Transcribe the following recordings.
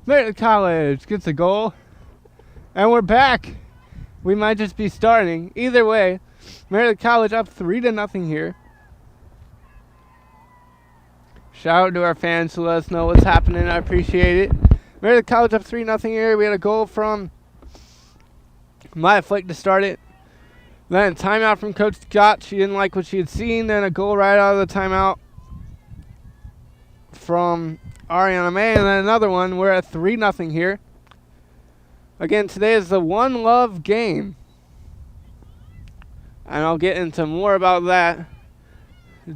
Meredith College gets a goal. And we're back. We might just be starting. Either way, Meredith College up 3-0 here. Shout out to our fans who let us know what's happening. I appreciate it. Meredith College up 3-0 here. We had a goal from Maya Flick to start it. Then timeout from Coach Scott. She didn't like what she had seen. Then a goal right out of the timeout from Ariana May. And then another one. We're at 3-0 here. Again, today is the One Love game. And I'll get into more about that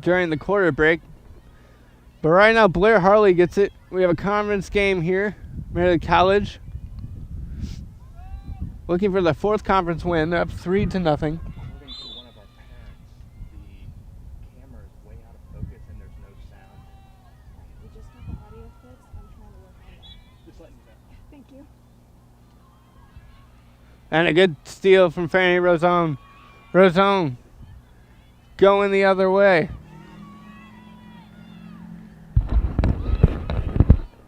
during the quarter break. But right now, Blair Harley gets it. We have a conference game here. Meredith College looking for the 4th conference win. They're up 3-0. According to one of our parents, the camera is way out of focus and there's no sound. We just got the audio fixed. I'm trying to work on that. Just letting you know. Thank you. And a good steal from Fanny Rosone. Rosone going the other way.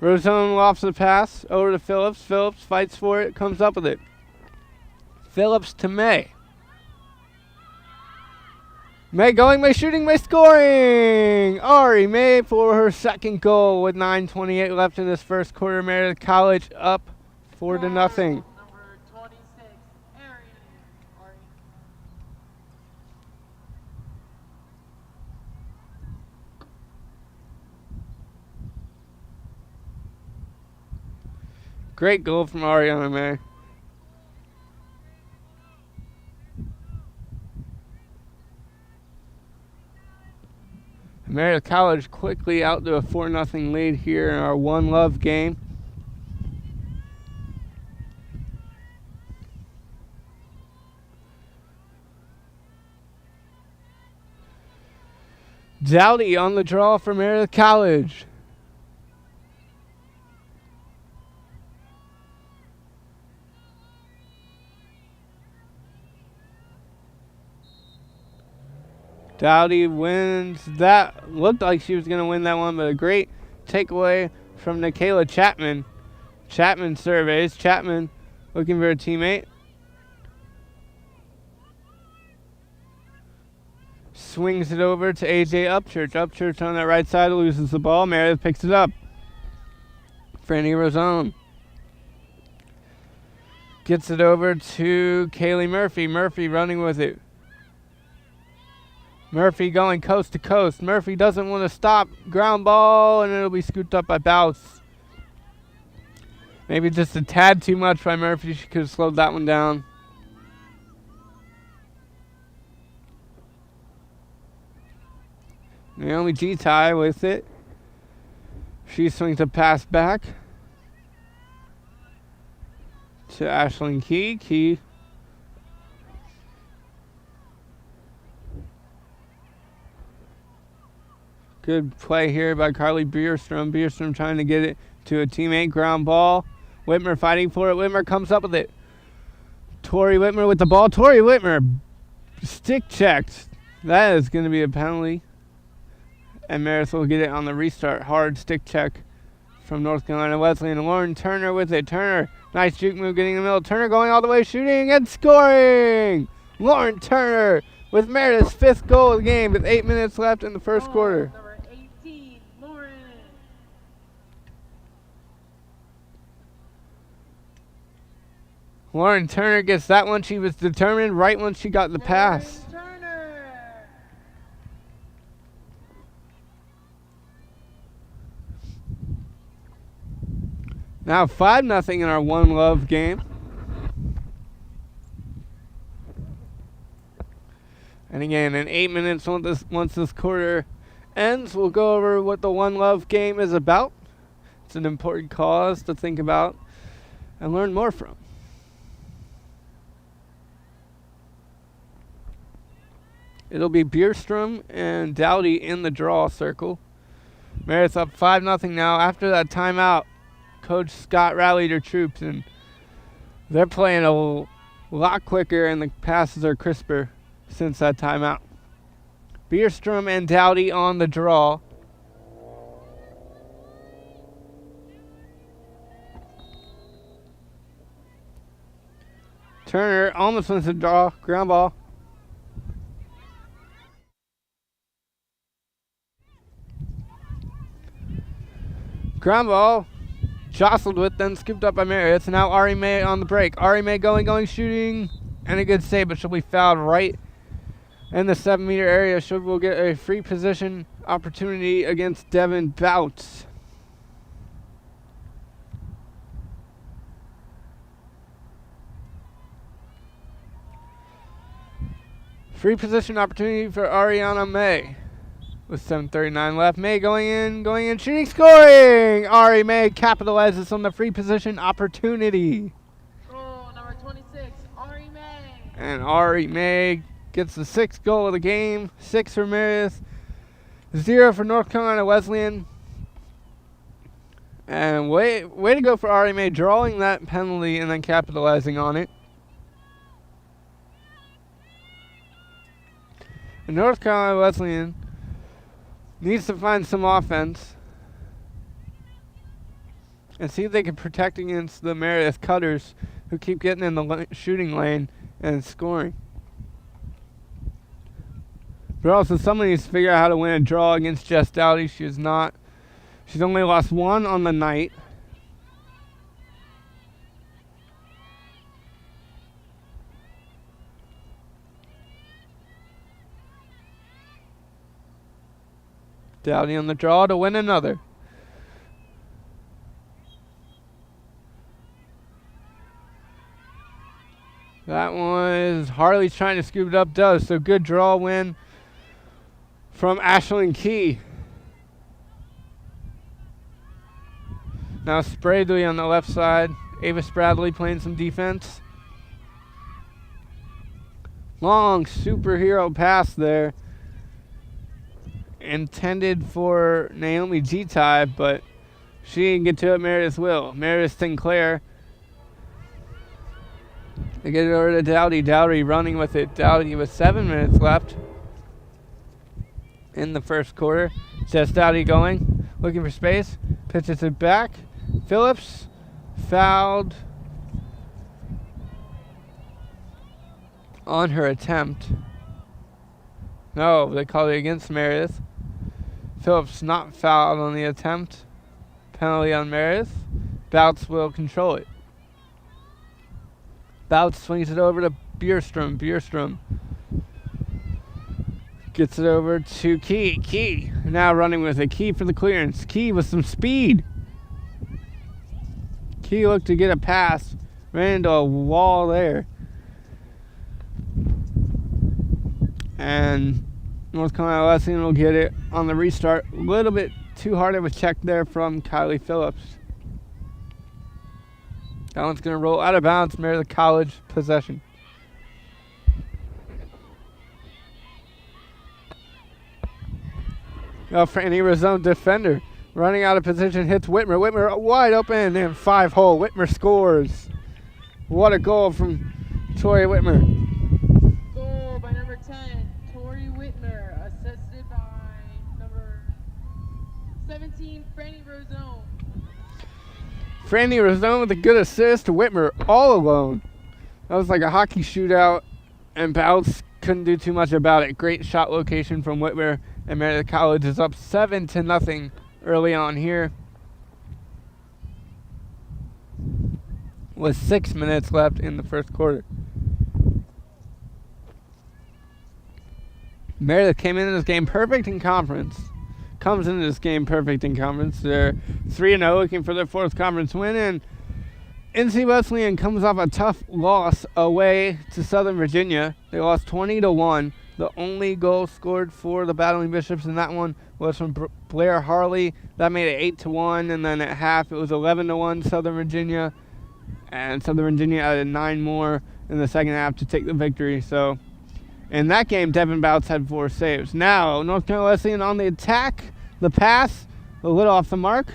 Rosone lofts the pass over to Phillips. Phillips fights for it, comes up with it. Phillips to May. May going, May shooting, May scoring! Ari May for her second goal with 9:28 left in this first quarter. Meredith College up 4-0. Number 26, Ari. Great goal from Ariana May. Meredith College quickly out to a 4-0 lead here in our One Love game. Dowdy on the draw for Meredith College. Dowdy wins that. Looked like she was going to win that one, but a great takeaway from Nikayla Chapman. Chapman surveys. Chapman looking for a teammate. Swings it over to AJ Upchurch. Upchurch on that right side loses the ball. Meredith picks it up. Franny Rosone gets it over to Kaylee Murphy. Murphy running with it. Murphy going coast to coast. Murphy doesn't want to stop. Ground ball, and it'll be scooped up by Bouse. Maybe just a tad too much by Murphy. She could have slowed that one down. Naomi G-Tie with it. She swings a pass back to Ashlyn Key. Key good play here by Carly Bierstrom. Bierstrom trying to get it to a teammate. Ground ball. Whitmer fighting for it. Whitmer comes up with it. Tori Whitmer with the ball. Tori Whitmer stick checked. That is going to be a penalty. And Meredith will get it on the restart. Hard stick check from North Carolina Wesleyan. And Lauren Turner with it. Turner, nice juke move getting in the middle. Turner going all the way, shooting and scoring. Lauren Turner with Meredith's 5th goal of the game with 8 minutes left in the first quarter. Number 18, Lauren. Lauren Turner gets that one. She was determined right when she got the pass. Turner. Now 5-0 in our One Love game. And again, in 8 minutes, once this quarter ends, we'll go over what the One Love game is about. It's an important cause to think about and learn more from. It'll be Bierstrom and Dowdy in the draw circle. Meredith up 5-0 now. After that timeout, Coach Scott rallied her troops, and they're playing a lot quicker, and the passes are crisper since that timeout. Bierstrom and Dowdy on the draw. Turner almost wins the draw. Ground ball. Ground ball. Jostled with, then scooped up by Meredith. Now Ari May on the break. Ari May going, shooting. And a good save, but she'll be fouled right in the 7-meter area. She will get a free position opportunity against Devin Bouts. Free position opportunity for Ariana May. With 7:39 left, May going in, shooting, scoring! Ari May capitalizes on the free position opportunity. Goal number 26, Ari May. And Ari May gets the 6th goal of the game. 6 for Meredith, 0 for North Carolina Wesleyan. And way to go for Ari May, drawing that penalty and then capitalizing on it. And North Carolina Wesleyan needs to find some offense and see if they can protect against the Meredith Cutters, who keep getting in the shooting lane and scoring. But also someone needs to figure out how to win a draw against Jess Dowdy. She's only lost 1 on the night. Dowdy on the draw to win another. That one is Harley's trying to scoop it up, does. So good draw win from Ashlyn Key. Now Spradley on the left side. Ava Spradley playing some defense. Long superhero pass there. Intended for Naomi G-Ty, but she didn't get to it. Meredith will. Meredith Sinclair. They get it over to Dowdy. Dowdy running with it. Dowdy with 7 minutes left in the first quarter. Jess Dowdy going. Looking for space. Pitches it back. Phillips fouled on her attempt. No, they called it against Meredith. Phillips not fouled on the attempt. Penalty on Meredith. Bouts will control it. Bouts swings it over to Bierstrom. Bierstrom gets it over to Key. Key now running with it. Key for the clearance. Key with some speed. Key looked to get a pass. Ran into a wall there. And North Carolina Wesleyan will get it on the restart. A little bit too hard of a check there from Kylie Phillips. That one's going to roll out of bounds. Meredith College possession. Franny Razone defender running out of position, hits Whitmer. Whitmer wide open and 5-hole. Whitmer scores. What a goal from Tori Whitmer. Goal by number 10, Tori Whitmer, assisted by number 17, Franny Rosone. Franny Razone with a good assist. Whitmer all alone. That was like a hockey shootout, and Bouts couldn't do too much about it. Great shot location from Whitmer, and Meredith College is up 7-0 early on here, with 6 minutes left in the first quarter. Meredith came into this game perfect in conference. Comes into this game perfect in conference. They're 3-0, looking for their 4th conference win, and NC Wesleyan comes off a tough loss away to Southern Virginia. They lost 20-1. The only goal scored for the Battling Bishops in that one was from Blair Harley. That made it 8-1, and then at half it was 11-1 Southern Virginia, and Southern Virginia added 9 more in the second half to take the victory. So in that game, Devin Bouts had 4 saves. Now North Carolina Wesleyan on the attack. The pass, a little off the mark.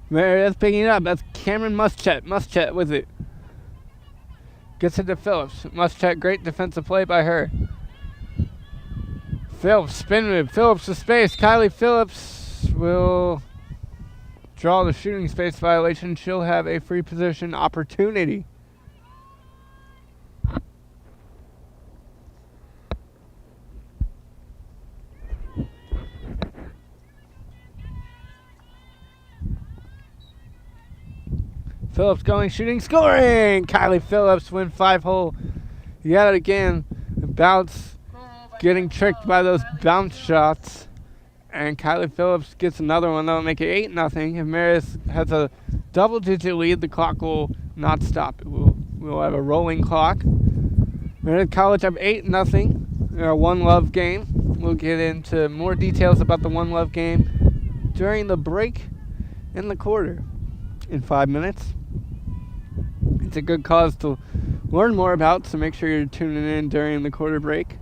Meredith picking it up. That's Cameron Muschet. Muschet with it. Gets it to Phillips. Muschet, great defensive play by her. Phillips, spin move. Phillips to space. Kylie Phillips will draw the shooting space violation, she'll have a free position opportunity. Phillips going, shooting, scoring! Kylie Phillips win 5-hole yet again. Bounce, getting tricked by those bounce shots. And Kylie Phillips gets another one. That'll make it 8-0. If Meredith has a double-digit lead, the clock will not stop. We'll have a rolling clock. Meredith College up 8-0 in our One Love game. We'll get into more details about the One Love game during the break in the quarter in 5 minutes. It's a good cause to learn more about, so make sure you're tuning in during the quarter break.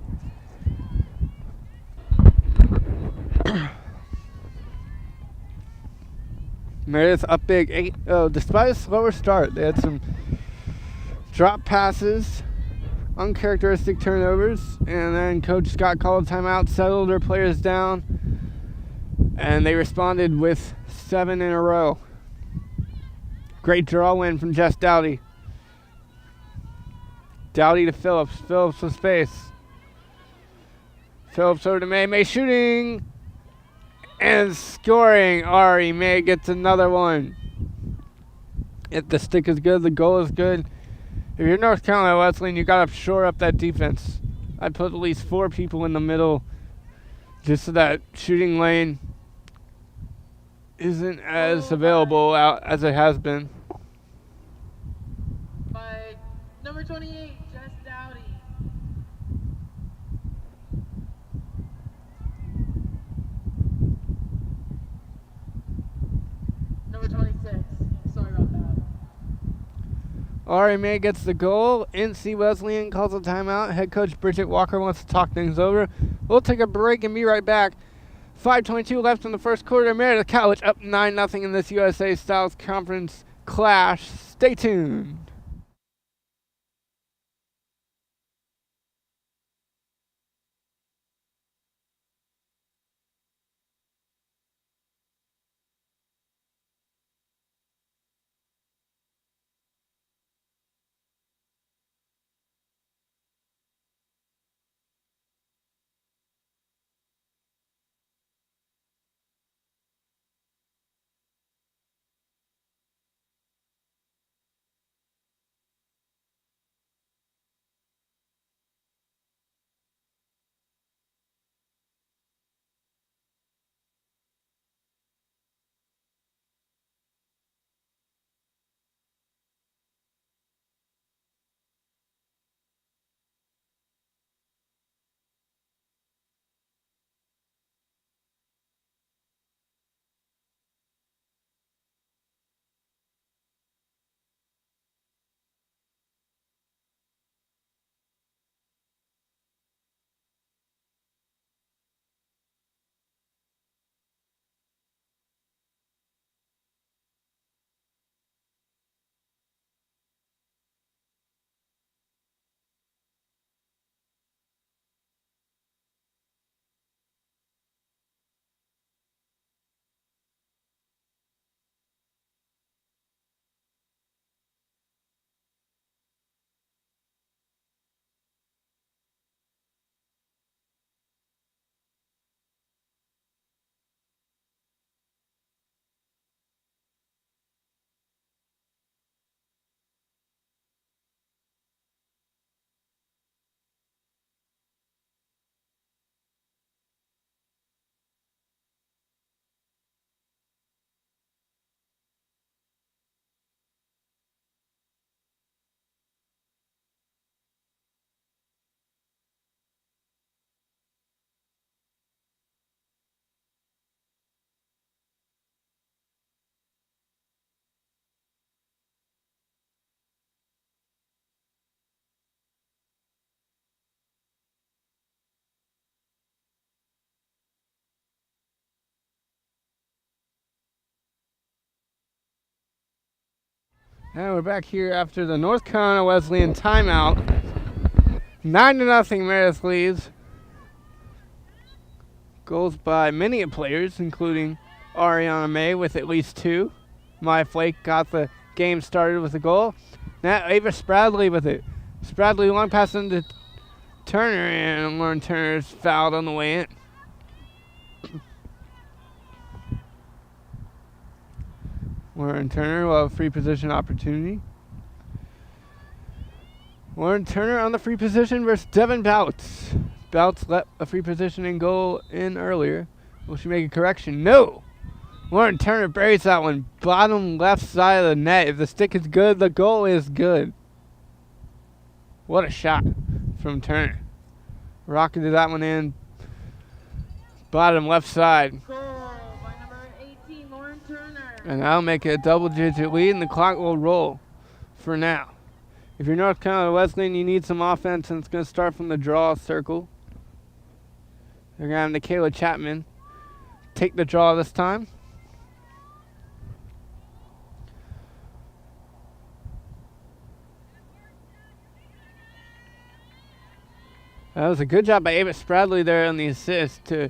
Meredith up big 8-0. Despite a slower start, they had some drop passes, uncharacteristic turnovers, and then Coach Scott called a timeout, settled their players down, and they responded with 7 in a row. Great draw win from Jess Dowdy. Dowdy to Phillips. Phillips with space. Phillips over to May. May shooting and scoring. Ari May gets another one. If the stick is good, the goal is good. If you're North Carolina Wesleyan, you got to shore up that defense. I put at least 4 people in the middle just so that shooting lane isn't as available out as it has been. By number 28, Jess Dowdy. Number 26. Sorry about that. Ari May gets the goal. NC Wesleyan calls a timeout. Head coach Bridget Walker wants to talk things over. We'll take a break and be right back. 5:22 left in the first quarter. Meredith College up 9-0 in this USA Styles Conference clash. Stay tuned. And we're back here after the North Carolina Wesleyan timeout. 9-0 Meredith leads. Goals by many players, including Ariana May with at least 2. Maya Flake got the game started with a goal. Now Ava Spradley with it. Spradley long pass into Turner, and Lauren Turner's fouled on the way in. Lauren Turner will have a free position opportunity. Lauren Turner on the free position versus Devin Bouts. Bouts let a free position and goal in earlier. Will she make a correction? No! Lauren Turner buries that one. Bottom left side of the net. If the stick is good, the goal is good. What a shot from Turner. Rocketed that one in. Bottom left side. Goal by number 18, Lauren Turner. And that'll make it a double-digit lead, and the clock will roll for now. If you're North Carolina Wesleyan, you need some offense, and it's going to start from the draw circle. They're going to have Nikayla Chapman take the draw this time. That was a good job by Ava Spradley there on the assist to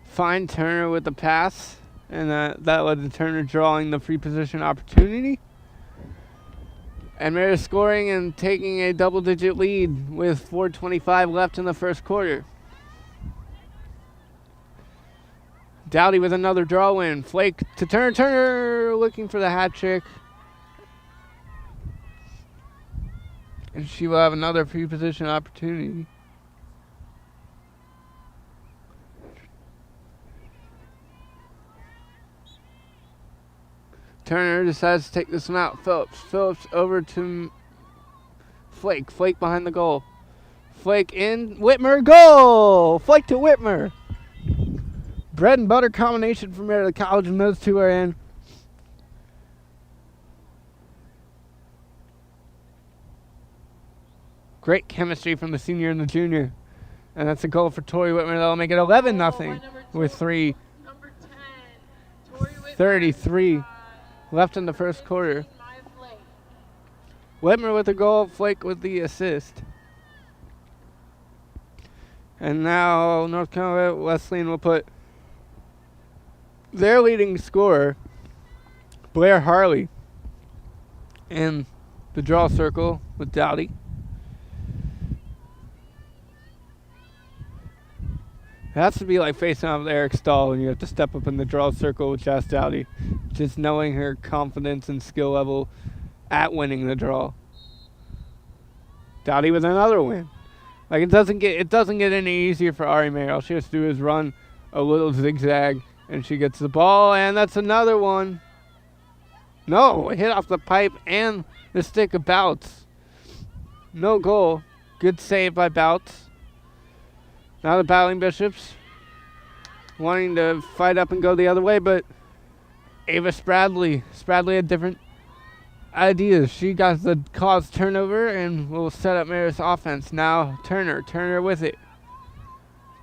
find Turner with the pass, and that led to Turner drawing the free position opportunity. And Meredith scoring and taking a double-digit lead with 4:25 left in the first quarter. Dowdy with another draw win. Flake to Turner. Turner looking for the hat trick. And she will have another free position opportunity. Turner decides to take this one out. Phillips over to Flake. Flake behind the goal. Flake in. Whitmer. Goal! Flake to Whitmer. Bread and butter combination for Meredith College, and those two are in. Great chemistry from the senior and the junior. And that's a goal for Tori Whitmer. That'll make it 11-0 with 3:33 left in the first quarter. Whitmer with the goal, Flake with the assist. And now North Carolina Wesleyan will put their leading scorer, Blair Harley, in the draw circle with Dowdy. It has to be like facing off with Eric Stahl, and you have to step up in the draw circle with Jess Dowdy. Just knowing her confidence and skill level at winning the draw. Dowdy with another win. Like it doesn't get any easier for Ari May. All she has to do is run a little zigzag, and she gets the ball, and that's another one. No, it hit off the pipe and the stick of Bouts. No goal. Good save by Bouts. Now the Battling Bishops wanting to fight up and go the other way, but Ava Spradley had different ideas. She got the cause turnover and will set up Meredith's offense. Now Turner with it.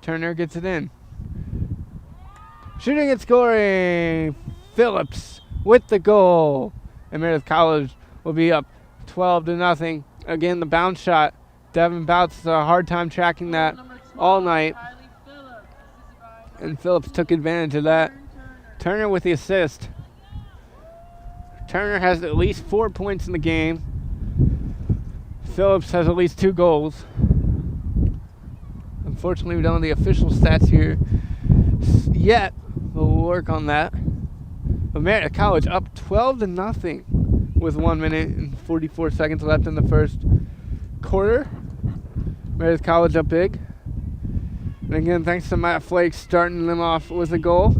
Turner gets it in. Shooting and scoring. Phillips with the goal. And Meredith College will be up 12-0. Again, the bounce shot. Devin Bouts has a hard time tracking that all night, and Phillips took advantage of that. Turner with the assist. Turner has at least 4 points in the game. Phillips has at least 2 goals. Unfortunately, we don't have the official stats here yet. We'll work on that. But Meredith College up 12-0 with 1 minute and 44 seconds left in the first quarter. Meredith College up big. And again, thanks to Matt Flake starting them off with a goal.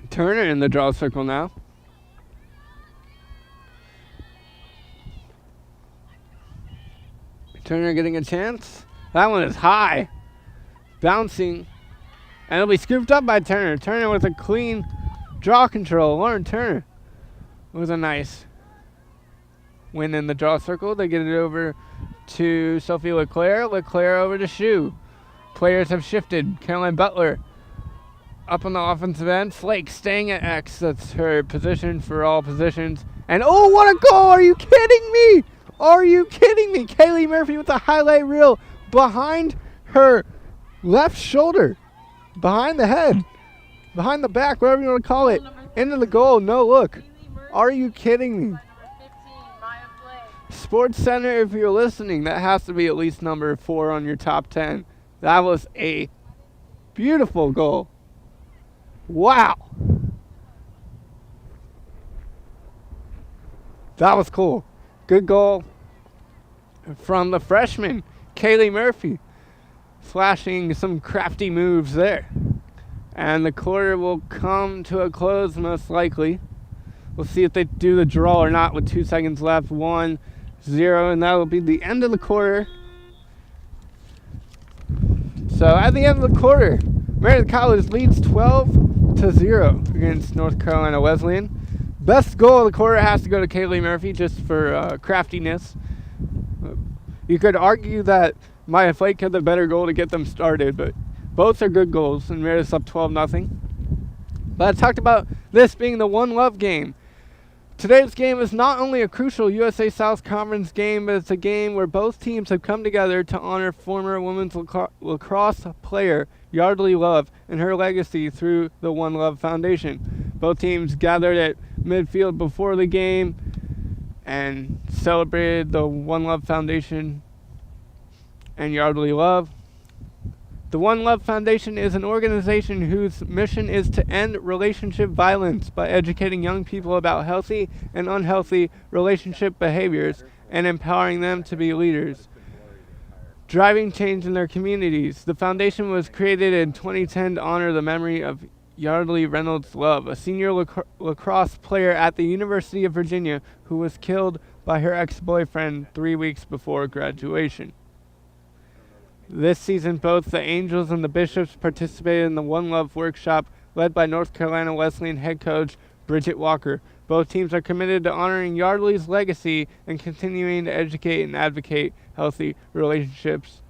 Turner in the draw circle now. Turner getting a chance. That one is high. Bouncing. And it'll be scooped up by Turner. Turner with a clean draw control. Lauren Turner with a nice win in the draw circle. They get it over to Sophie Leclerc. Leclerc over to Shu. Players have shifted. Caroline Butler up on the offensive end. Flake staying at X. That's her position for all positions. And oh, what a goal! Are you kidding me? Are you kidding me? Kaylee Murphy with a highlight reel behind her left shoulder, behind the head, behind the back, whatever you want to call it. Into the goal. No look. Are you kidding me? Number 15, Maya Flake. Sports Center, if you're listening, that has to be at least number 4 on your top 10. That was a beautiful goal. Wow. That was cool. Good goal from the freshman, Kaylee Murphy, flashing some crafty moves there. And the quarter will come to a close most likely. We'll see if they do the draw or not with 2 seconds left. 1-0, and that will be the end of the quarter. So at the end of the quarter, Meredith College leads 12-0 against North Carolina Wesleyan. Best goal of the quarter has to go to Kaylee Murphy just for craftiness. You could argue that Maya Flake had the better goal to get them started, but both are good goals, and Meredith's up 12-0. But I talked about this being the One Love game. Today's game is not only a crucial USA South Conference game, but it's a game where both teams have come together to honor former women's lacrosse player Yardley Love and her legacy through the One Love Foundation. Both teams gathered at midfield before the game and celebrated the One Love Foundation and Yardley Love. The One Love Foundation is an organization whose mission is to end relationship violence by educating young people about healthy and unhealthy relationship behaviors and empowering them to be leaders, driving change in their communities. The foundation was created in 2010 to honor the memory of Yardley Reynolds Love, a senior lacrosse player at the University of Virginia who was killed by her ex-boyfriend 3 weeks before graduation. This season, both the Angels and the Bishops participated in the One Love workshop led by North Carolina Wesleyan head coach Bridget Walker. Both teams are committed to honoring Yardley's legacy and continuing to educate and advocate healthy relationships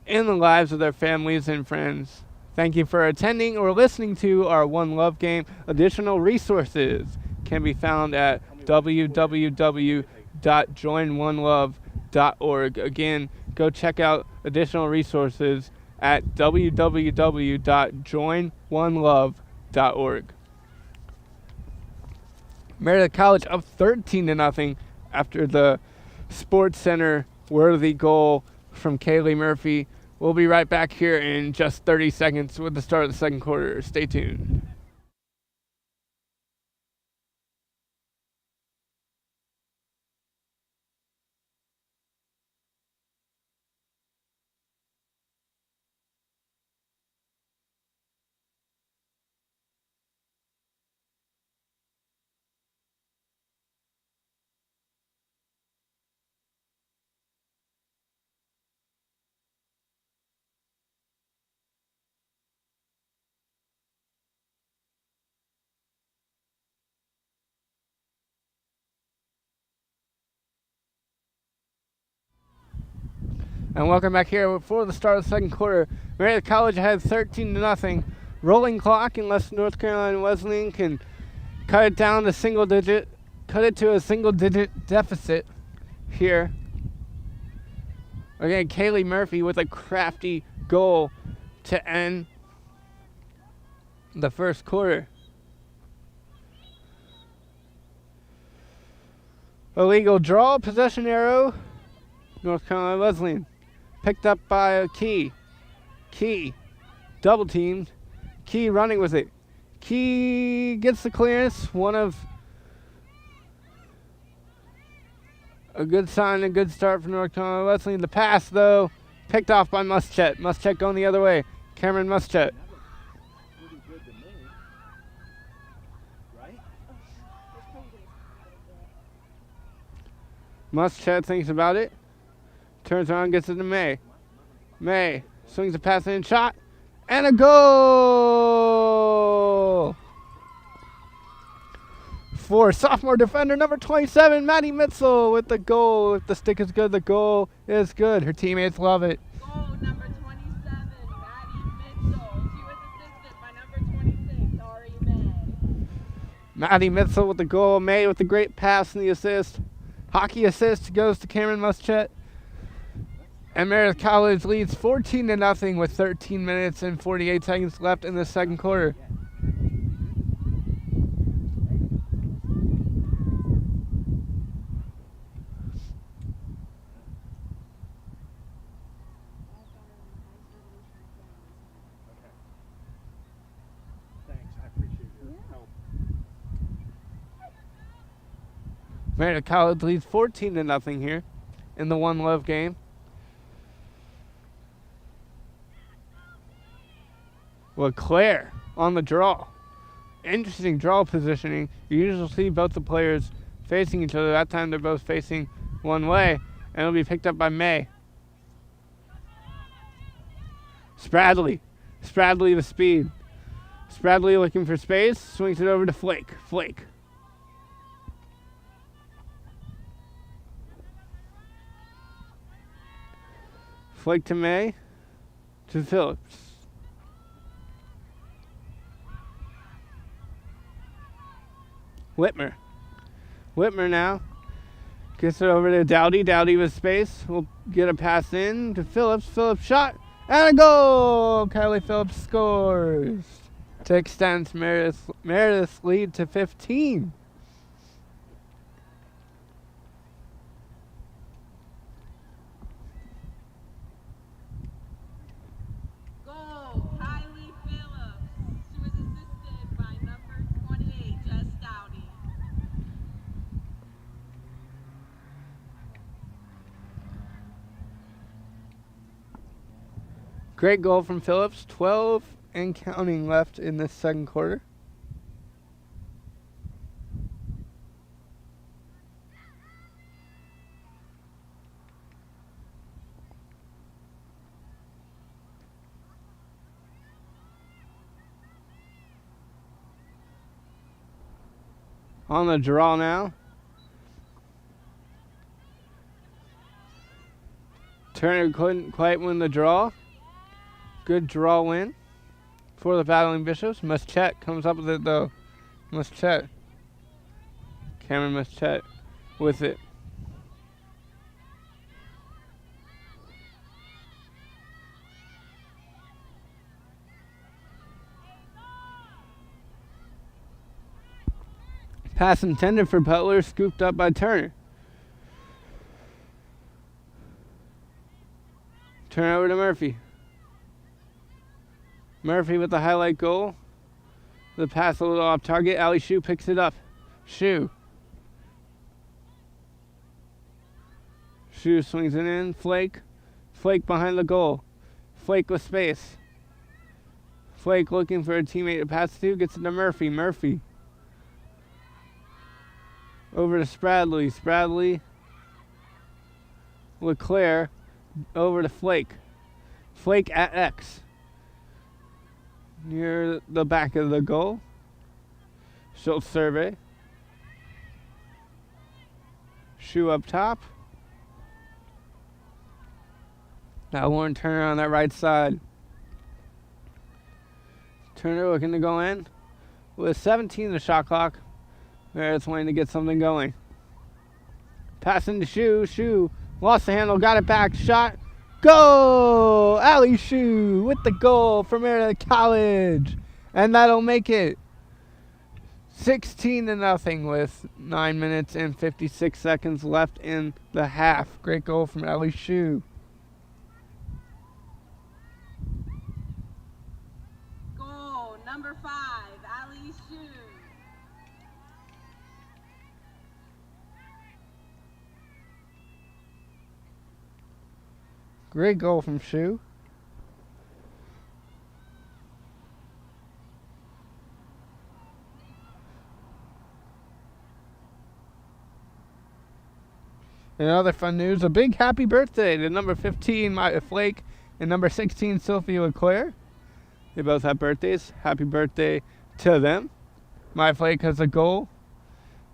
in the lives of their families and friends. Thank you for attending or listening to our One Love game. Additional resources can be found at www.joinonelove.org. Again, go check out additional resources at www.joinonelove.org. Meredith College up 13-0 after the Sports Center worthy goal from Kaylee Murphy. We'll be right back here in just 30 seconds with the start of the second quarter. Stay tuned. And welcome back here before the start of the second quarter. Meredith College ahead 13-0. Rolling clock unless North Carolina Wesleyan can cut it to a single digit deficit here. Again, Kaylee Murphy with a crafty goal to end the first quarter. Illegal draw, possession arrow, North Carolina Wesleyan. Picked up by a Key. Key, double teamed. Key running with it. Key gets the clearance. One of a good sign, a good start for North Carolina Wesleyan. The pass, though, picked off by Muschet. Muschet going the other way. Cameron Muschet. Pretty good to me. Right? Muschet thinks about it. Turns around, gets it to May. May swings a pass in, shot, and a goal for sophomore defender number 27, Maddie Mitzel with the goal. If the stick is good, the goal is good. Her teammates love it. Goal number 27, Maddie Mitchell. She was assisted by number 27, Maddie Mitchell with the goal. May with the great pass and the assist. Hockey assist goes to Cameron Muschette. And Meredith College leads 14-0 with 13 minutes and 48 seconds left in the second quarter. Thanks, I appreciate your help. Meredith College leads 14-0 here in the One Love game. LeClaire on the draw. Interesting draw positioning. You usually see both the players facing each other. That time they're both facing one way, and it'll be picked up by May. Spradley. Spradley with speed. Spradley looking for space. Swings it over to Flake. Flake. Flake to May. To Phillips. Whitmer. Whitmer now. Gets it over to Dowdy. Dowdy with space. Will get a pass in to Phillips. Phillips shot. And a goal! Kylie Phillips scores to extend Meredith's lead to 15. Goal, Kylie Phillips. She was assisted by number 28, Jess Dowdy. Great goal from Phillips. 12 and counting left in this second quarter. On the draw now. Turner couldn't quite win the draw. Good draw win for the Battling Bishops. Muschette comes up with it though. Muschette. Cameron Muschette with it. Pass intended for Butler, scooped up by Turner. Turn over to Murphy. Murphy with the highlight goal. The pass a little off target. Ali Shue picks it up. Shue. Shue swings it in. Flake. Flake behind the goal. Flake with space. Flake looking for a teammate to pass to. Gets it to Murphy. Murphy. Over to Spradley. Spradley. LeClaire. Over to Flake. Flake at X. Near the back of the goal. Schultz survey. Shue up top. Now Lauren Turner on that right side. Turner looking to go in. With 17 the shot clock. Meredith's wanting to get something going. Passing to Shue. Shue lost the handle, got it back. Shot. Goal! Ali Shue with the goal for Meredith College. And that'll make it 16-0 with 9 minutes and 56 seconds left in the half. Great goal from Ali Shue. Goal, number 5, Ali Shue. Great goal from Shue. In other fun news, a big happy birthday to number 15, Maya Flake, and number 16, Sophie LeClaire. They both have birthdays. Happy birthday to them. Maya Flake has a goal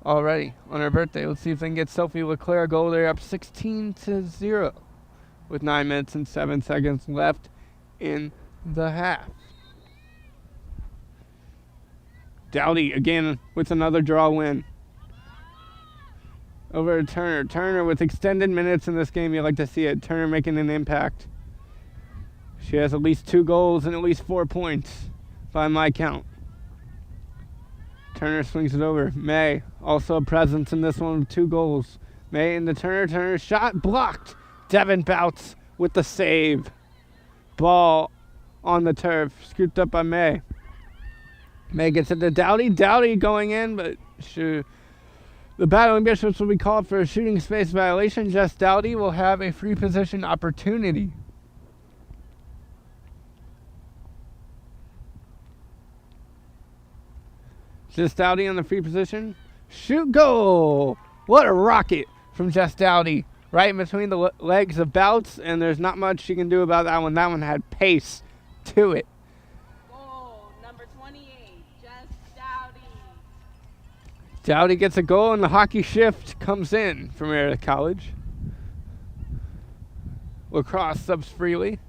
already on her birthday. Let's see if they can get Sophie LeClaire a goal. They're up 16-0 with 9 minutes and 7 seconds left in the half. Dowdy again with another draw win. Over to Turner. Turner with extended minutes in this game. You like to see it. Turner making an impact. She has at least 2 goals and at least 4 points by my count. Turner swings it over. May also a presence in this one with 2 goals. May into Turner. Turner shot blocked. Devin Bouts with the save. Ball on the turf. Scooped up by May. May gets it to Dowdy. Dowdy going in, but the Battling Bishops will be called for a shooting space violation. Jess Dowdy will have a free position opportunity. Jess Dowdy on the free position. Shoot, goal! What a rocket from Jess Dowdy. Right in between the legs of Bouts, and there's not much she can do about that one. That one had pace to it. Goal number 28, Jess Dowdy. Dowdy gets a goal, and the hockey shift comes in from Meredith College. Lacrosse subs freely.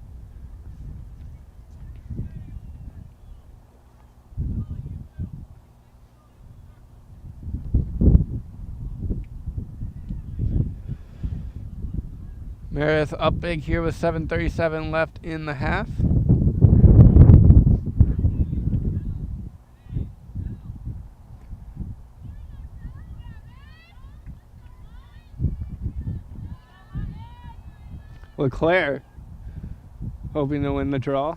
Meredith up big here with 7:37 left in the half. LeClaire hoping to win the draw.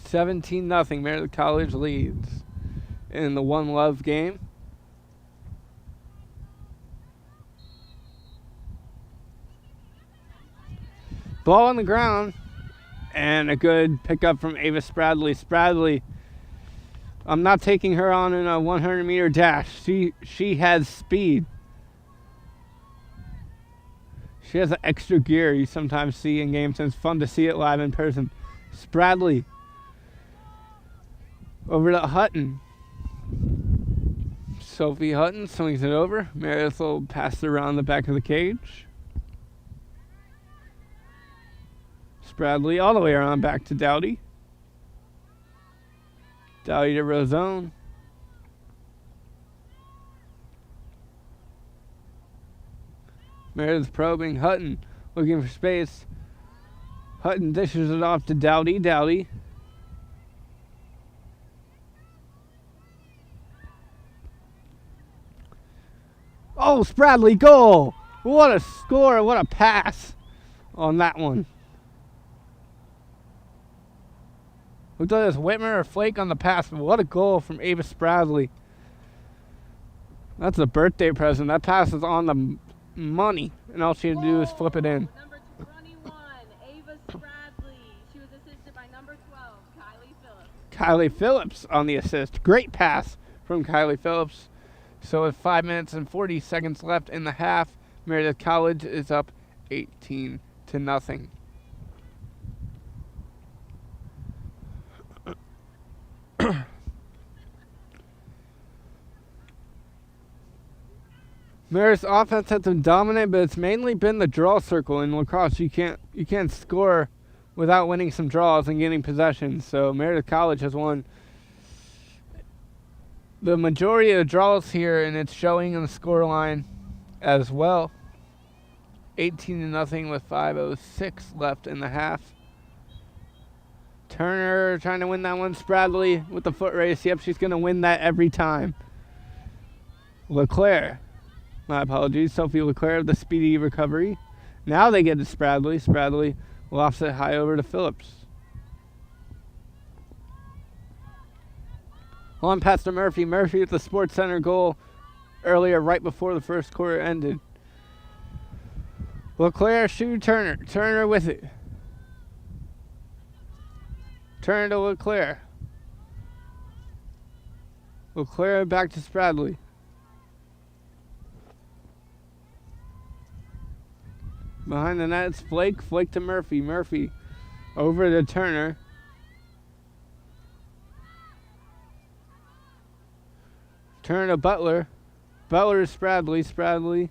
17-0 Meredith College leads in the One Love game. Ball on the ground, and a good pickup from Ava Spradley. Spradley, I'm not taking her on in a 100-meter dash. She has speed. She has an extra gear you sometimes see in games, and it's fun to see it live in person. Spradley over to Hutton. Sophie Hutton swings it over. Meredith will pass it around the back of the cage. Spradley all the way around back to Dowdy. Dowdy to Rosone. Meredith probing. Hutton looking for space. Hutton dishes it off to Dowdy. Dowdy. Oh, Spradley, goal! What a score, what a pass on that one. Looked like this Whitmer or Flake on the pass, but what a goal from Ava Spradley. That's a birthday present. That pass is on the money, and all she had to do is flip it in. Number 21, Ava Spradley. She was assisted by number 12, Kylie Phillips. Kylie Phillips on the assist. Great pass from Kylie Phillips. So with 5 minutes and 40 seconds left in the half, Meredith College is up 18-0. Meredith's offense has been dominant, but it's mainly been the draw circle in lacrosse. You can't score without winning some draws and getting possession. So Meredith College has won the majority of the draws here, and it's showing in the scoreline as well. 18-0 with 5:06 left in the half. Turner trying to win that one. Spradley with the foot race. Yep, she's going to win that every time. LeClaire. My apologies. Sophie LeClaire of the speedy recovery. Now they get to Spradley. Spradley lofts it high over to Phillips. On past to Murphy. Murphy with the Sports Center goal earlier, right before the first quarter ended. LeClaire, shoot Turner. Turner with it. Turner to LeClaire. LeClaire back to Spradley. Behind the net, it's Flake. Flake to Murphy. Murphy over to Turner. Turner to Butler. Butler to Spradley. Spradley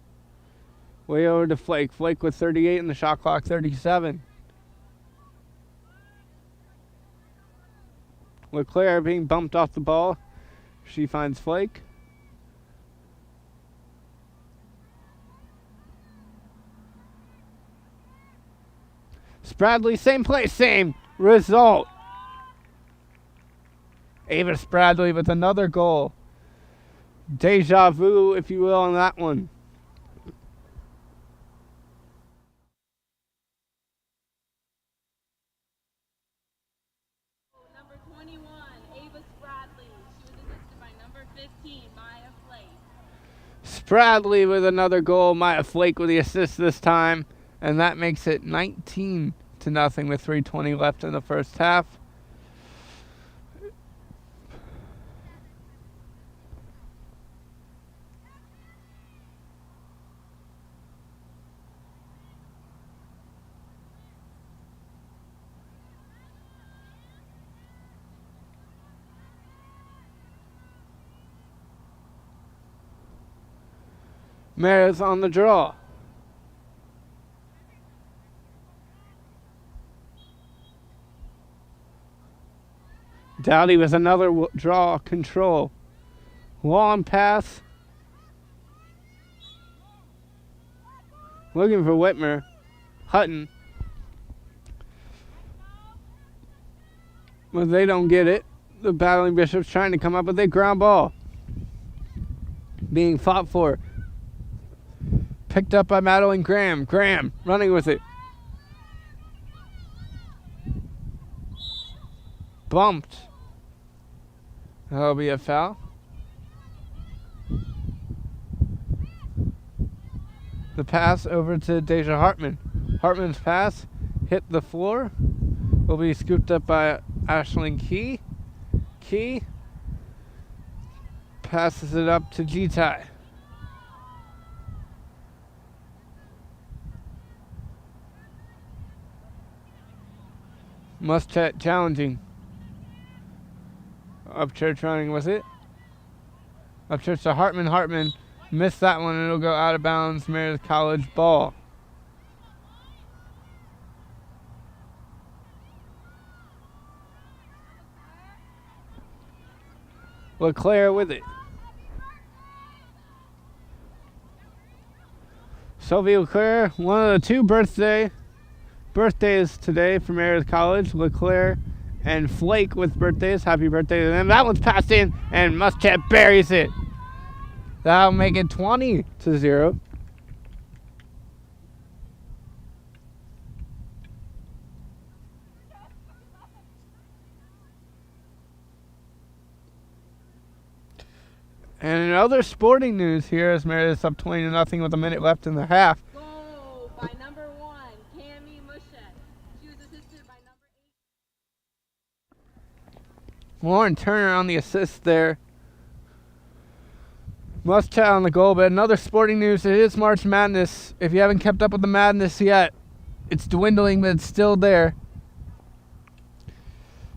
way over to Flake. Flake with 38 and the shot clock 37. Leclerc being bumped off the ball. She finds Flake. Spradley, same place, same result. Ava Spradley with another goal. Deja vu, if you will, on that one. Number 21, Ava Spradley. She was assisted by number 15, Maya Flake. Spradley with another goal. Maya Flake with the assist this time. And that makes it 19-0 with 3:20 left in the first half. Meredith on the draw. Dowdy with another draw control. Long pass. Looking for Whitmer. Hutton. But they don't get it. The Battling Bishops trying to come up with a ground ball. Being fought for. Picked up by Madeline Graham. Graham running with it. Bumped. That'll be a foul. The pass over to Deja Hartman. Hartman's pass hit the floor. Will be scooped up by Ashlyn Key. Key passes it up to G-Ty. Mustet challenging. Upchurch running with it. Upchurch to Hartman. Hartman missed that one and it'll go out of bounds. Meredith College ball. Leclerc with it. Sophie Leclerc, one of the two birthdays today for Meredith College. Leclerc and Flake with birthdays. Happy birthday to them. That one's passed in and Mustet buries it. That'll make it 20-0. And in other sporting news here, as Meredith's up 20-0 with a minute left in the half. Goal by number 1, Cami Mushet. She was assisted by number 8. Lauren Turner on the assist there. Mustet on the goal, but another sporting news, it is March Madness. If you haven't kept up with the madness yet, it's dwindling, but it's still there.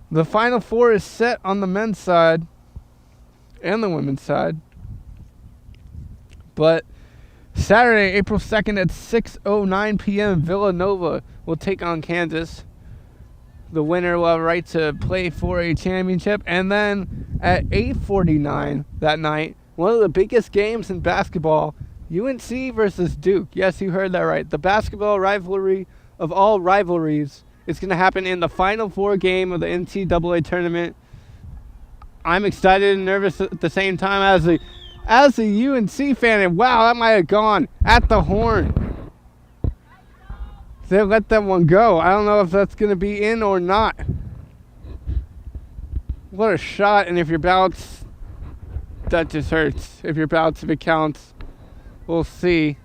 The Final Four is set on the men's side and the women's side. But Saturday, April 2nd at 6:09 p.m., Villanova will take on Kansas. The winner will have a right to play for a championship. And then at 8:49 that night, one of the biggest games in basketball, UNC versus Duke. Yes, you heard that right. The basketball rivalry of all rivalries is going to happen in the Final Four game of the NCAA tournament. I'm excited and nervous at the same time as a UNC fan. And wow, that might have gone at the horn. They let that one go. I don't know if that's going to be in or not. What a shot. And if your bounce, that just hurts. If your bounce, if it counts, we'll see.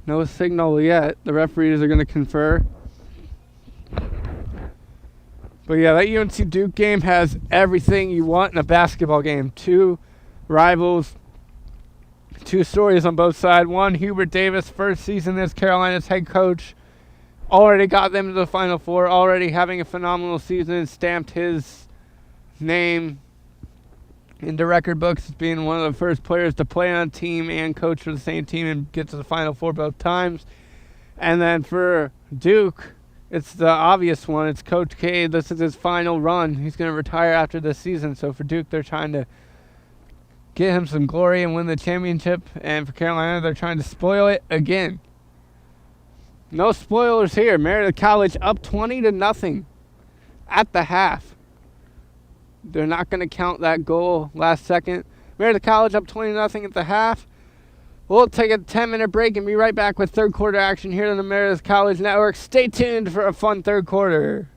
No signal yet. The referees are going to confer. But yeah, that UNC Duke game has everything you want in a basketball game. Two rivals, two stories on both sides. One, Hubert Davis, first season as Carolina's head coach, already got them to the Final Four, already having a phenomenal season, stamped his name into record books as being one of the first players to play on a team and coach for the same team and get to the Final Four both times. And then for Duke, It's the obvious one. It's Coach K. This is his final run. He's going to retire after this season. So for Duke, they're trying to get him some glory and win the championship. And for Carolina, they're trying to spoil it again. No spoilers here. Meredith College up 20-0 at the half. They're not going to count that goal last second. Meredith College up 20-0 at the half. We'll take a 10-minute break and be right back with third quarter action here on the Meredith College Network. Stay tuned for a fun third quarter.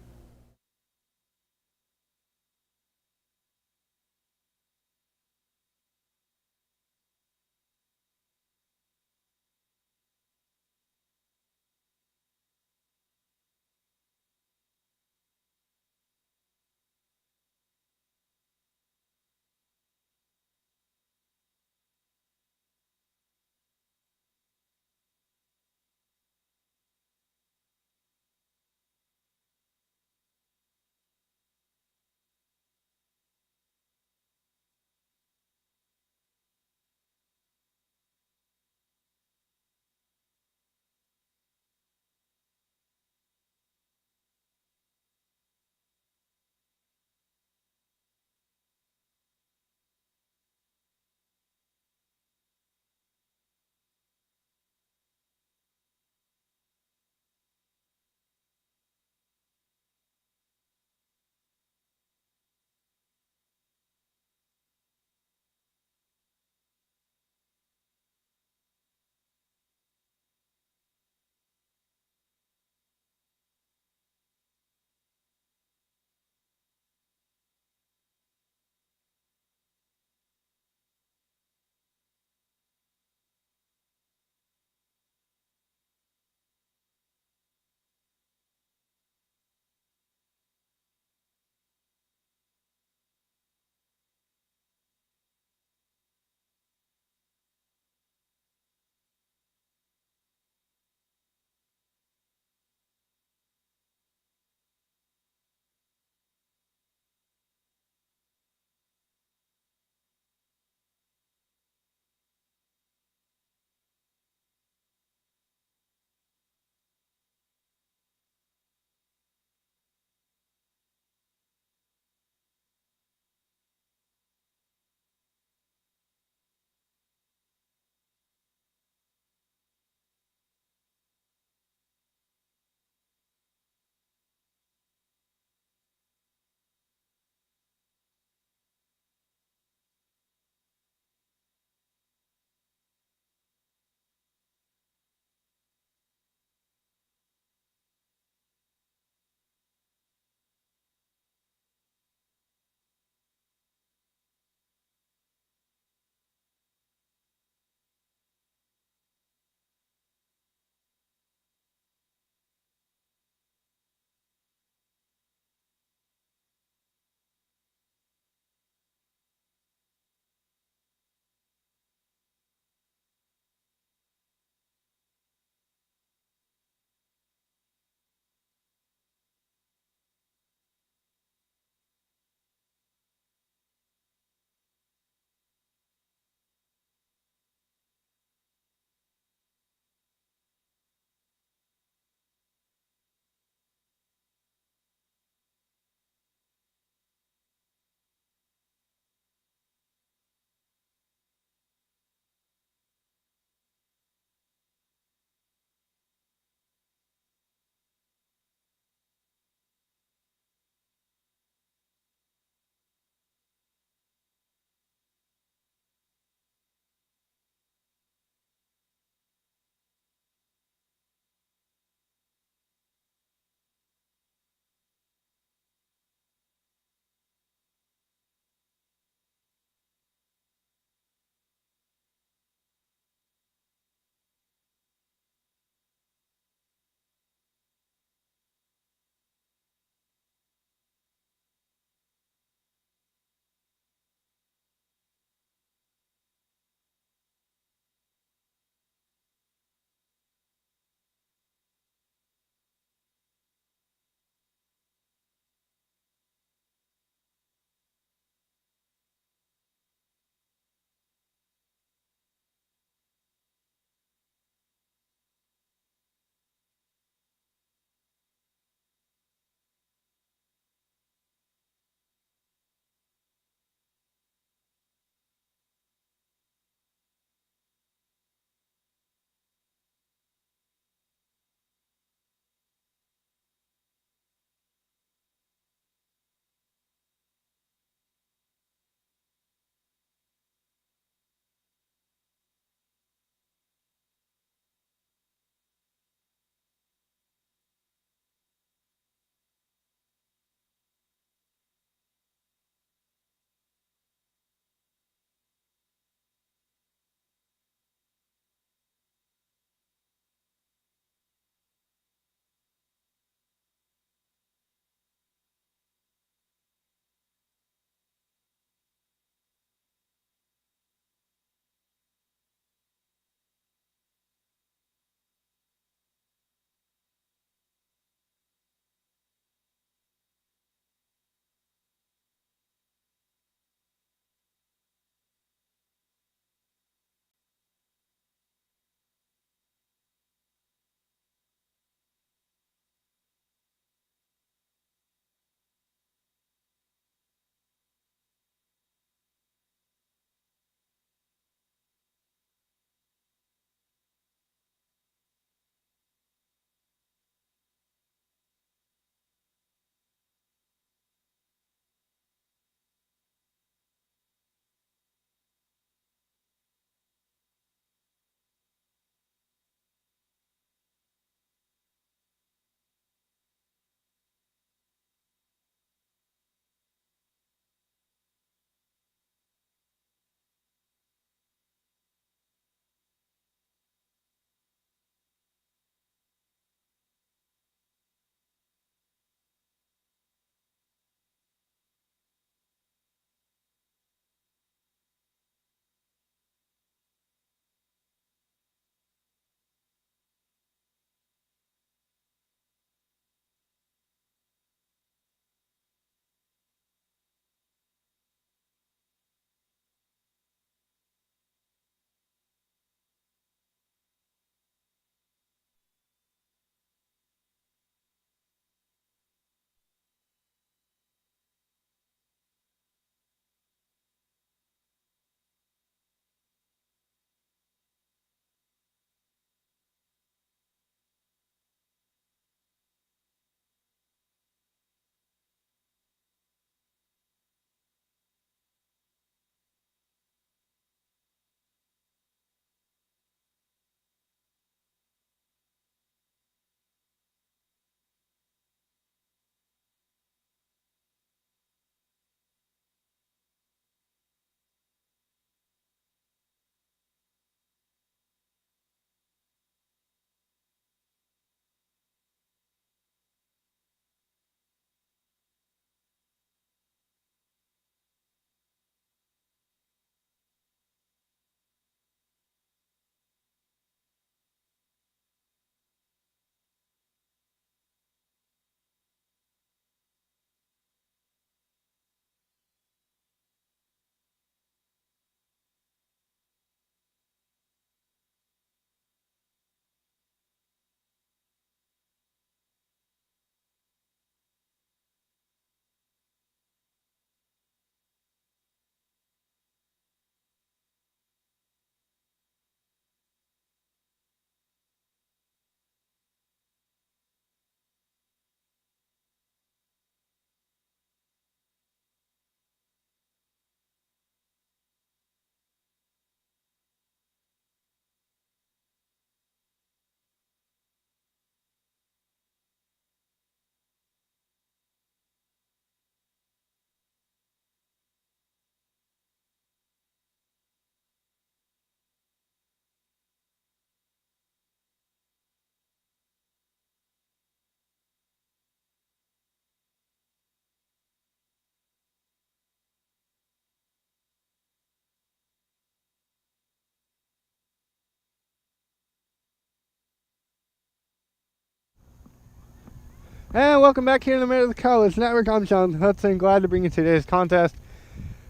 And welcome back here to the Meredith College Network. I'm John Hudson, glad to bring you today's contest.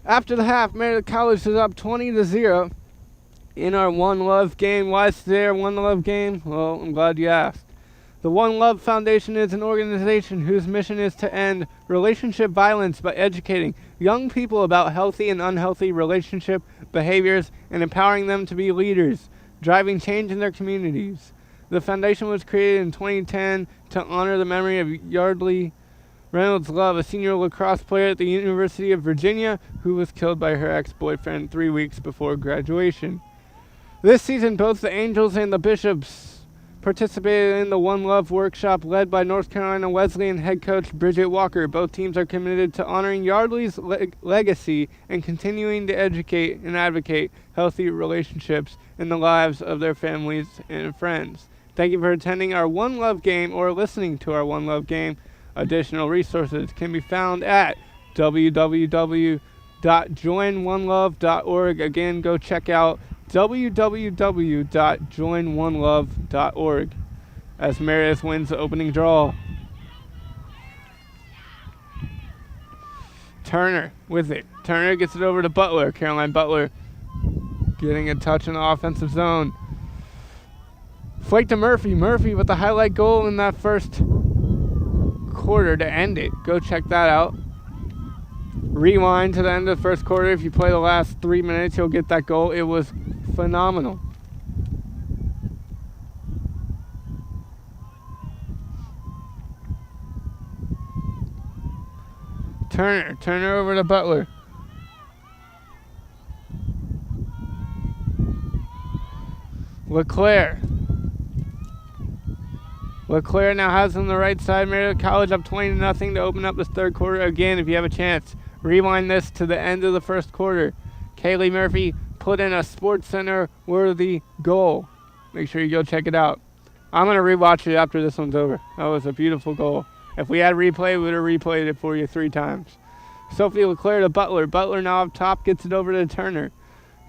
After the half, Meredith College is up 20-0 in our One Love game. Why is there One Love game? Well, I'm glad you asked. The One Love Foundation is an organization whose mission is to end relationship violence by educating young people about healthy and unhealthy relationship behaviors and empowering them to be leaders, driving change in their communities. The foundation was created in 2010 to honor the memory of Yardley Reynolds Love, a senior lacrosse player at the University of Virginia who was killed by her ex-boyfriend 3 weeks before graduation. This season, both the Angels and the Bishops participated in the One Love workshop led by North Carolina Wesleyan head coach Bridget Walker. Both teams are committed to honoring Yardley's legacy and continuing to educate and advocate healthy relationships in the lives of their families and friends. Thank you for attending our One Love game or listening to our One Love game. Additional resources can be found at www.joinonelove.org. Again, go check out www.joinonelove.org as Meredith wins the opening draw. Turner with it. Turner gets it over to Butler. Caroline Butler getting a touch in the offensive zone. Flake to Murphy. Murphy with the highlight goal in that first quarter to end it. Go check that out. Rewind to the end of the first quarter. If you play the last 3 minutes, you'll get that goal. It was phenomenal. Turner over to Butler. LeClaire now has on the right side. Meredith College up 20-0 to open up this third quarter. Again, if you have a chance, rewind this to the end of the first quarter. Kaylee Murphy put in a Sports Center worthy goal. Make sure you go check it out. I'm going to rewatch it after this one's over. That was a beautiful goal. If we had replay, we would have replayed it for you 3 times. Sophie LeClaire to Butler. Butler now up top gets it over to Turner.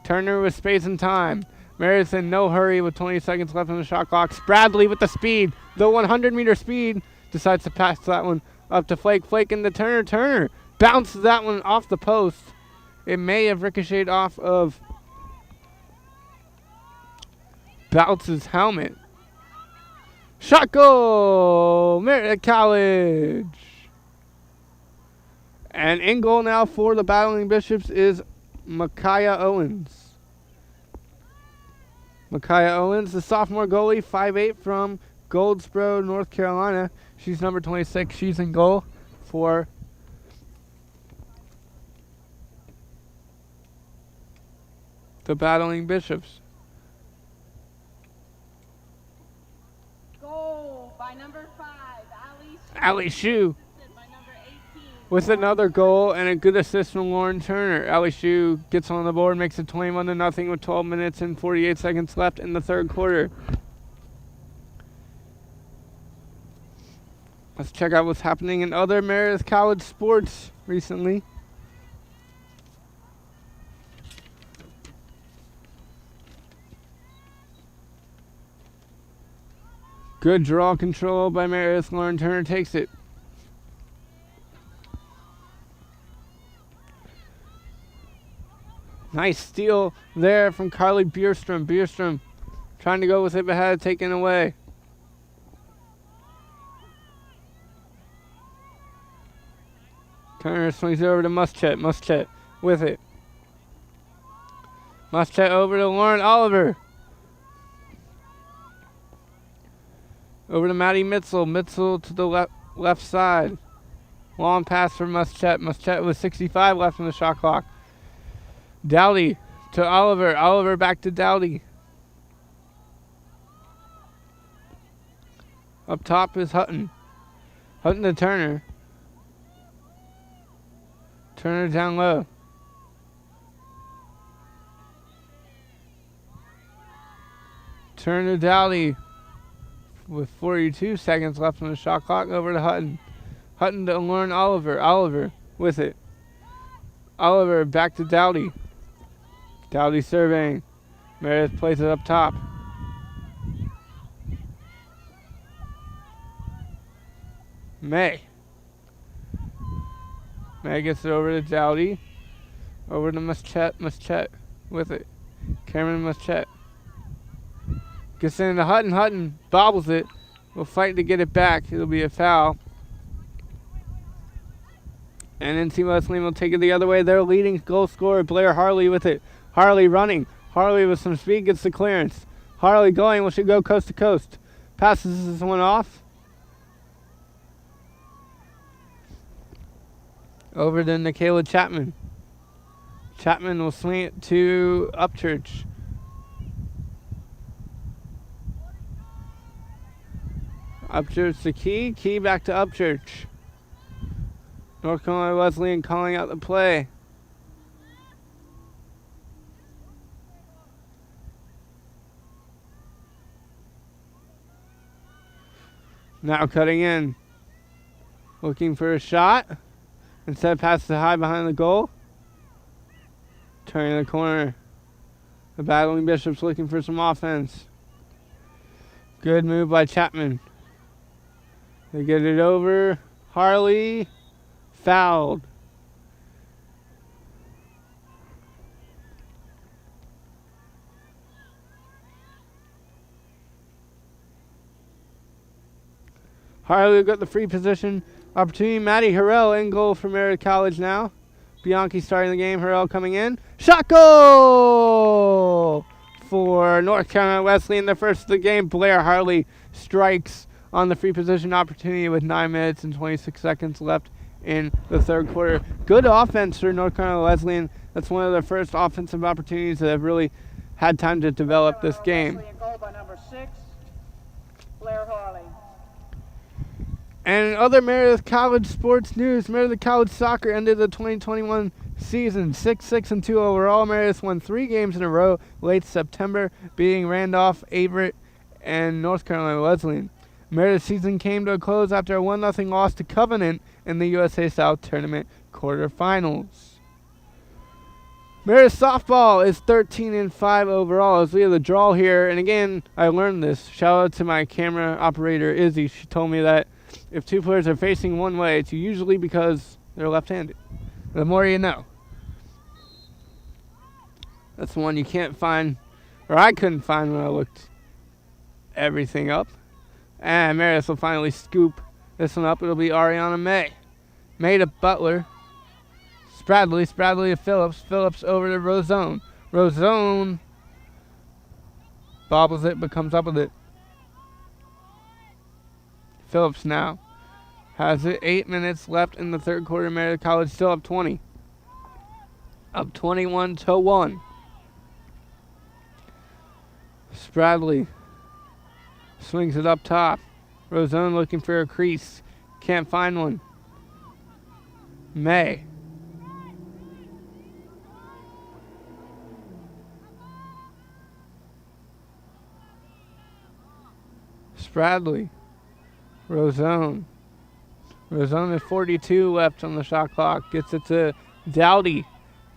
Turner with space and time. Meredith in no hurry with 20 seconds left on the shot clock. Bradley with the speed. The 100-meter speed. Decides to pass that one up to Flake. Flake into Turner. Turner bounces that one off the post. It may have ricocheted off of Boutz's helmet. Shot goal! Meredith College! And in goal now for the Battling Bishops is Micaiah Owens. Micaiah Owens, the sophomore goalie, 5'8", from Goldsboro, North Carolina. She's number 26. She's in goal for the Battling Bishops. Goal by number 5, Allie Shue by number 18. with another goal and a good assist from Lauren Turner. Allie Shue gets on the board, makes it 21-0 with 12 minutes and 48 seconds left in the third quarter. Let's check out what's happening in other Meredith College sports recently. Good draw control by Meredith. Lauren Turner takes it. Nice steal there from Carly Bierstrom. Bierstrom trying to go with it, but had it taken away. Turner swings it over to Muschet. Muschet with it. Muschet over to Lauren Oliver. Over to Maddie Mitzel. Mitzel to the left side. Long pass for Muschet. Muschet with 65 left on the shot clock. Dowdy to Oliver. Oliver back to Dowdy. Up top is Hutton. Hutton to Turner. Turner down low. Turner Dowdy with 42 seconds left on the shot clock. Over to Hutton. Hutton to Lauren Oliver. Oliver with it. Oliver back to Dowdy. Dowdy surveying. Meredith plays it up top. May. May gets it over to Dowdy. Over to Muschet with it. Cameron Muschet. Gets it into Hutton. Hutton bobbles it. Will fight to get it back. It'll be a foul. And NC Wesleyan will take it the other way. Their leading goal scorer, Blair Harley, with it. Harley running. Harley with some speed gets the clearance. Harley going. Will she go coast to coast? Passes this one off. Over to Nikayla Chapman. Chapman will swing it to Upchurch. Upchurch to Key. Key back to Upchurch. North Carolina Wesleyan calling out the play. Now cutting in. Looking for a shot. Instead passes high behind the goal. Turning the corner. The battling Bishops looking for some offense. Good move by Chapman. They get it over. Harley. Fouled. Harley got the free position opportunity. Maddie Harrell in goal for Meredith College now. Bianchi starting the game. Harrell coming in. Shot goal for North Carolina Wesleyan. The first of the game. Blair Harley strikes on the free position opportunity with 9 minutes and 26 seconds left in the third quarter. Good offense for North Carolina Wesleyan. That's one of their first offensive opportunities that have really had time to develop this game. Goal by number 6, Blair Harley. And in other Meredith College sports news, Meredith College soccer ended the 2021 season 6-6-2 overall. Meredith won 3 games in a row late September, beating Randolph, Averett, and North Carolina Wesleyan. Meredith's season came to a close after a 1-0 loss to Covenant in the USA South Tournament quarterfinals. Meredith softball is 13-5 overall as we have the draw here. And again, I learned this. Shout out to my camera operator, Izzy. She told me that if 2 players are facing one way, it's usually because they're left-handed. The more you know. That's the one you can't find, or I couldn't find when I looked everything up. And Meredith will finally scoop this one up. It'll be Ariana May. May to Butler. Spradley to Phillips. Phillips over to Rosone. Rosone bobbles it but comes up with it. Phillips now has it. 8 minutes left in the third quarter. Meredith College still up 20. Up 21-1. Spradley swings it up top. Rosone looking for a crease. Can't find one. May. Spradley. Rosone. Rosone has 42 left on the shot clock. Gets it to Dowdy.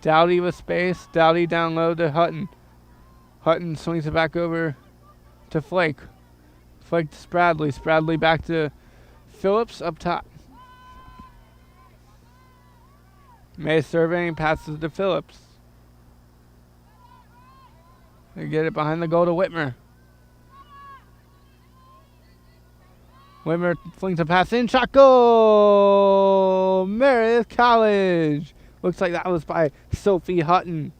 Dowdy with space. Dowdy down low to Hutton. Hutton swings it back over to Flake. Flake to Spradley. Spradley back to Phillips up top. May surveying, passes to Phillips. They get it behind the goal to Whitmer. Whitmer flings a pass in. Shot goal! Meredith College. Looks like that was by Sophie Hutton.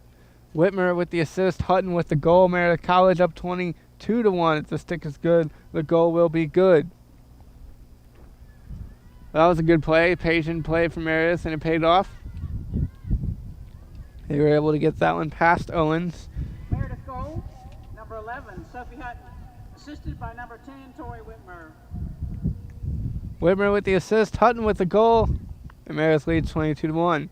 Whitmer with the assist. Hutton with the goal. Meredith College up 22-1. If the stick is good, the goal will be good. That was a good play. Patient play from Meredith, and it paid off. They were able to get that one past Owens. Meredith goal, number 11, Sophie Hutton. Assisted by number 10, Tori Whitmer. Whitmer with the assist. Hutton with the goal. And Meredith leads 22-1.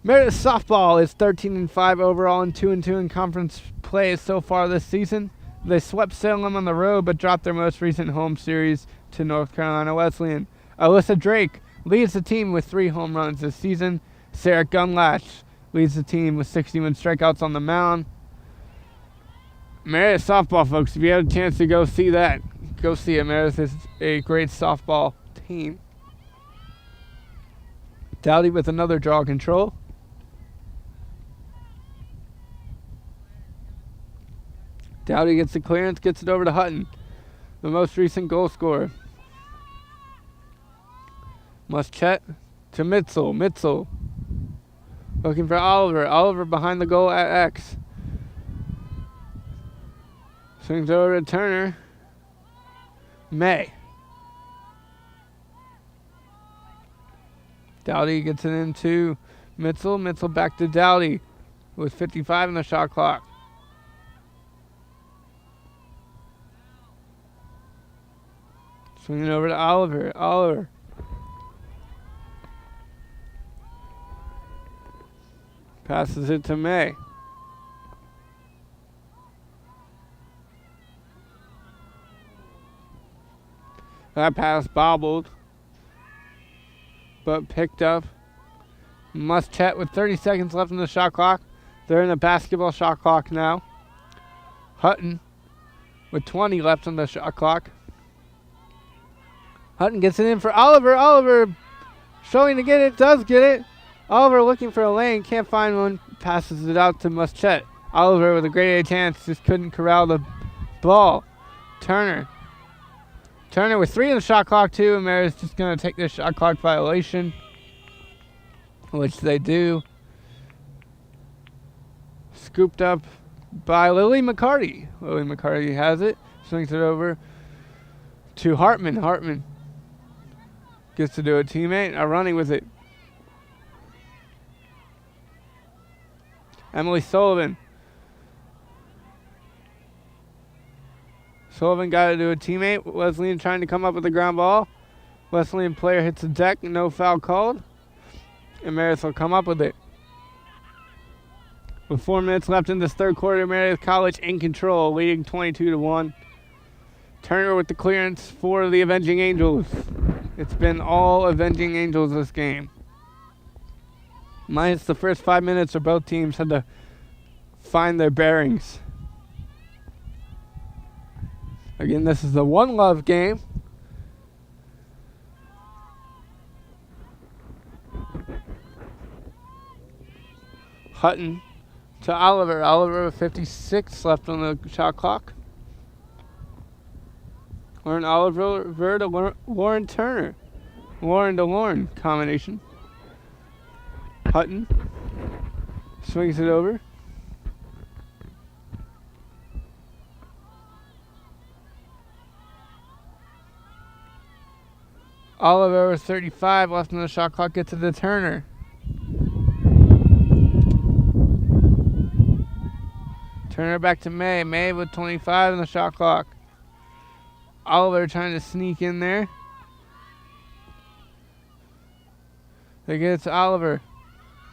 Meredith softball is 13-5 overall and 2-2 in conference play so far this season. They swept Salem on the road but dropped their most recent home series to North Carolina Wesleyan. Alyssa Drake leads the team with 3 home runs this season. Sarah Gunlash leads the team with 61 strikeouts on the mound. Meredith softball, folks, if you have a chance to go see that, go see it. Meredith is a great softball team. Dowdy with another draw control. Dowdy gets the clearance, gets it over to Hutton, the most recent goal scorer. Muschet to Mitzel. Mitzel looking for Oliver. Oliver behind the goal at X. Swings over to Turner. May. Dowdy gets it into Mitzel. Mitzel back to Dowdy with 55 in the shot clock. Swinging over to Oliver. Oliver. Passes it to May. That pass bobbled, but picked up. Muschet with 30 seconds left in the shot clock. They're in a basketball shot clock now. Hutton with 20 left on the shot clock. Hutton gets it in for Oliver. Oliver showing to get it, does get it. Oliver looking for a lane, can't find one, passes it out to Muschet. Oliver with a great A chance, just couldn't corral the ball. Turner. Turner with 3 in the shot clock too, and Meredith's just going to take this shot clock violation, which they do. Scooped up by Lily McCarty. Lily McCarty has it, swings it over to Hartman. Hartman gets to do a teammate, running with it. Emily Sullivan. Sullivan got to do a teammate. Wesleyan trying to come up with the ground ball. Wesleyan player hits the deck, no foul called. And Meredith will come up with it. With 4 minutes left in this third quarter, Meredith College in control, leading 22-1. Turner with the clearance for the Avenging Angels. It's been all Avenging Angels this game. Minus the first 5 minutes where both teams had to find their bearings. Again, this is the One Love game. Hutton to Oliver. Oliver with 56 left on the shot clock. Lauren Oliver to Lauren Turner. Lauren to Lauren combination. Hutton swings it over. Oliver with 35 left on the shot clock, gets it to Turner. Turner back to May. May with 25 on the shot clock. Oliver trying to sneak in there. They get it to Oliver.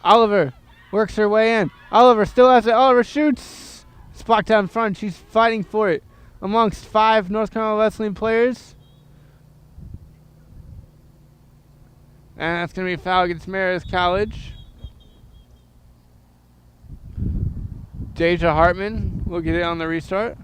Oliver works her way in. Oliver still has it. Oliver shoots. It's blocked out in front. She's fighting for it amongst 5 North Carolina Wesleyan players. And that's going to be a foul against Meredith College. Deja Hartman will get it on the restart.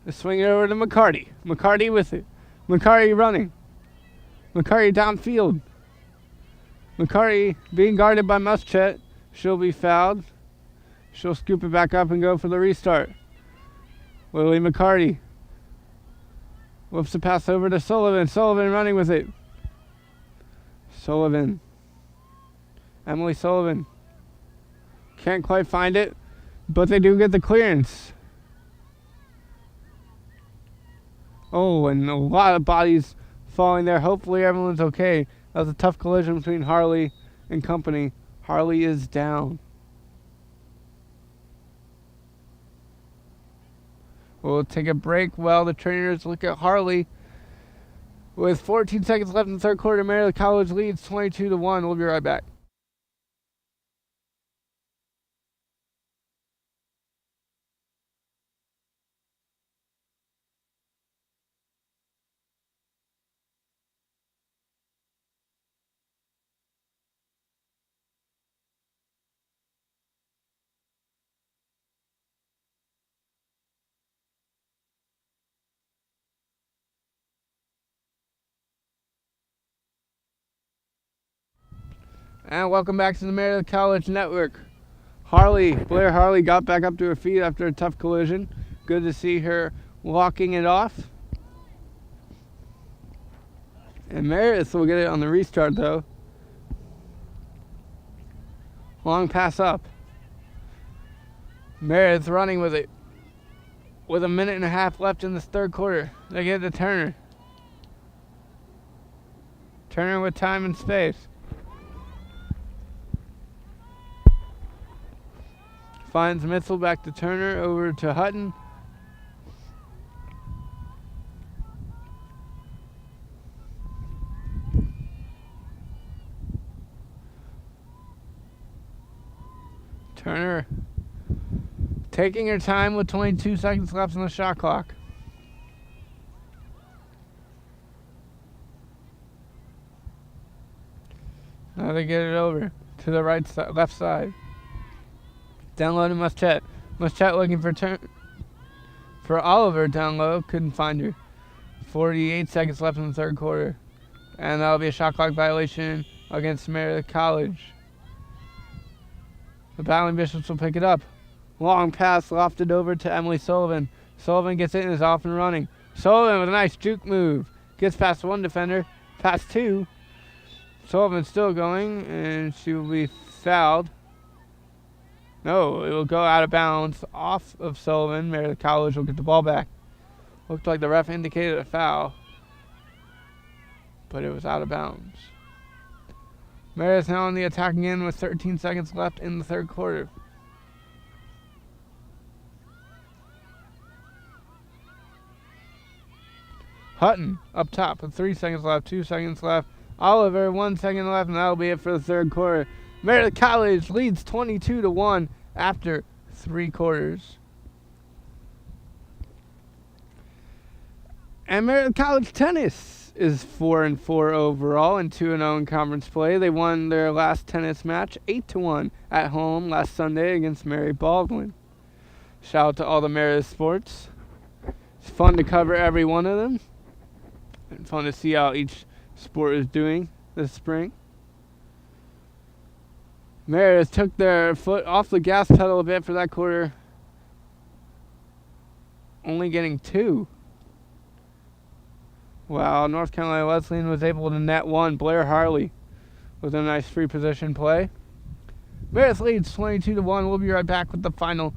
They swing it over to McCarty. McCarty with it. McCarty running. McCarty downfield. McCarty being guarded by Muschet. She'll be fouled. She'll scoop it back up and go for the restart. Lily McCarty. Whoops the pass over to Sullivan. Sullivan running with it. Sullivan. Emily Sullivan. Can't quite find it, but they do get the clearance. Oh, and a lot of bodies falling there. Hopefully everyone's okay. That was a tough collision between Harley and company. Harley is down. We'll take a break while the trainers look at Harley. With 14 seconds left in the third quarter, Meredith College leads 22-1. We'll be right back. And welcome back to the Meredith College Network. Blair Harley got back up to her feet after a tough collision. Good to see her walking it off. And Meredith will get it on the restart though. Long pass up. Meredith running with it. With a minute and a half left in this third quarter. They get to Turner. Turner with time and space. Finds Mitchell back to Turner, over to Hutton. Turner taking her time with 22 seconds left on the shot clock. Now they get it over to the left side. Down low to Muschette. Muschette looking for Oliver down low. Couldn't find her. 48 seconds left in the third quarter. And that'll be a shot clock violation against Meredith College. The Battling Bishops will pick it up. Long pass lofted over to Emily Sullivan. Sullivan gets it and is off and running. Sullivan with a nice juke move. Gets past one defender. Past two. Sullivan's still going and she will be fouled. No, it will go out of bounds off of Sullivan. Meredith College will get the ball back. Looked like the ref indicated a foul, but it was out of bounds. Meredith now on the attacking end with 13 seconds left in the third quarter. Hutton up top with 3 seconds left, 2 seconds left. Oliver, 1 second left, and that'll be it for the third quarter. Meredith College leads 22-1 after 3 quarters. And Meredith College tennis is 4-4 overall and 2-0 in conference play. They won their last tennis match 8-1 at home last Sunday against Mary Baldwin. Shout out to all the Meredith sports. It's fun to cover every one of them. And fun to see how each sport is doing this spring. Meredith took their foot off the gas pedal a bit for that quarter. Only getting 2. While North Carolina Wesleyan was able to net 1. Blair Harley with a nice free position play. Meredith leads 22-1. We'll be right back with the final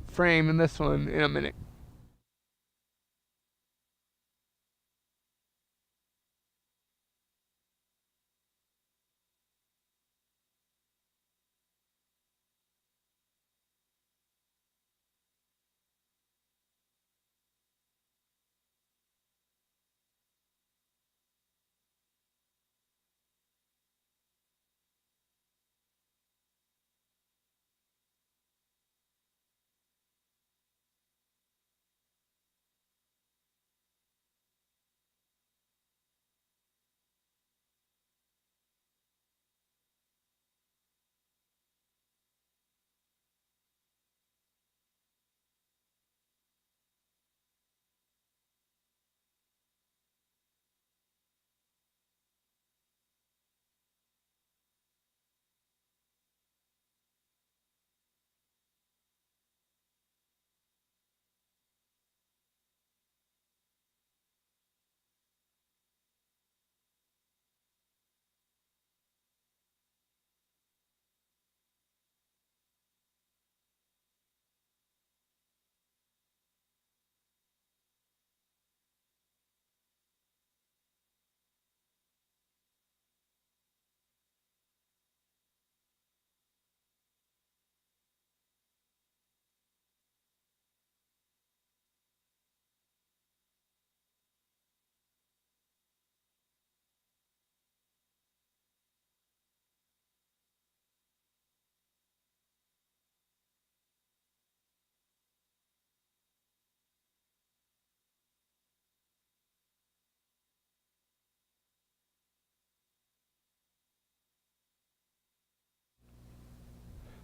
frame in this one in a minute.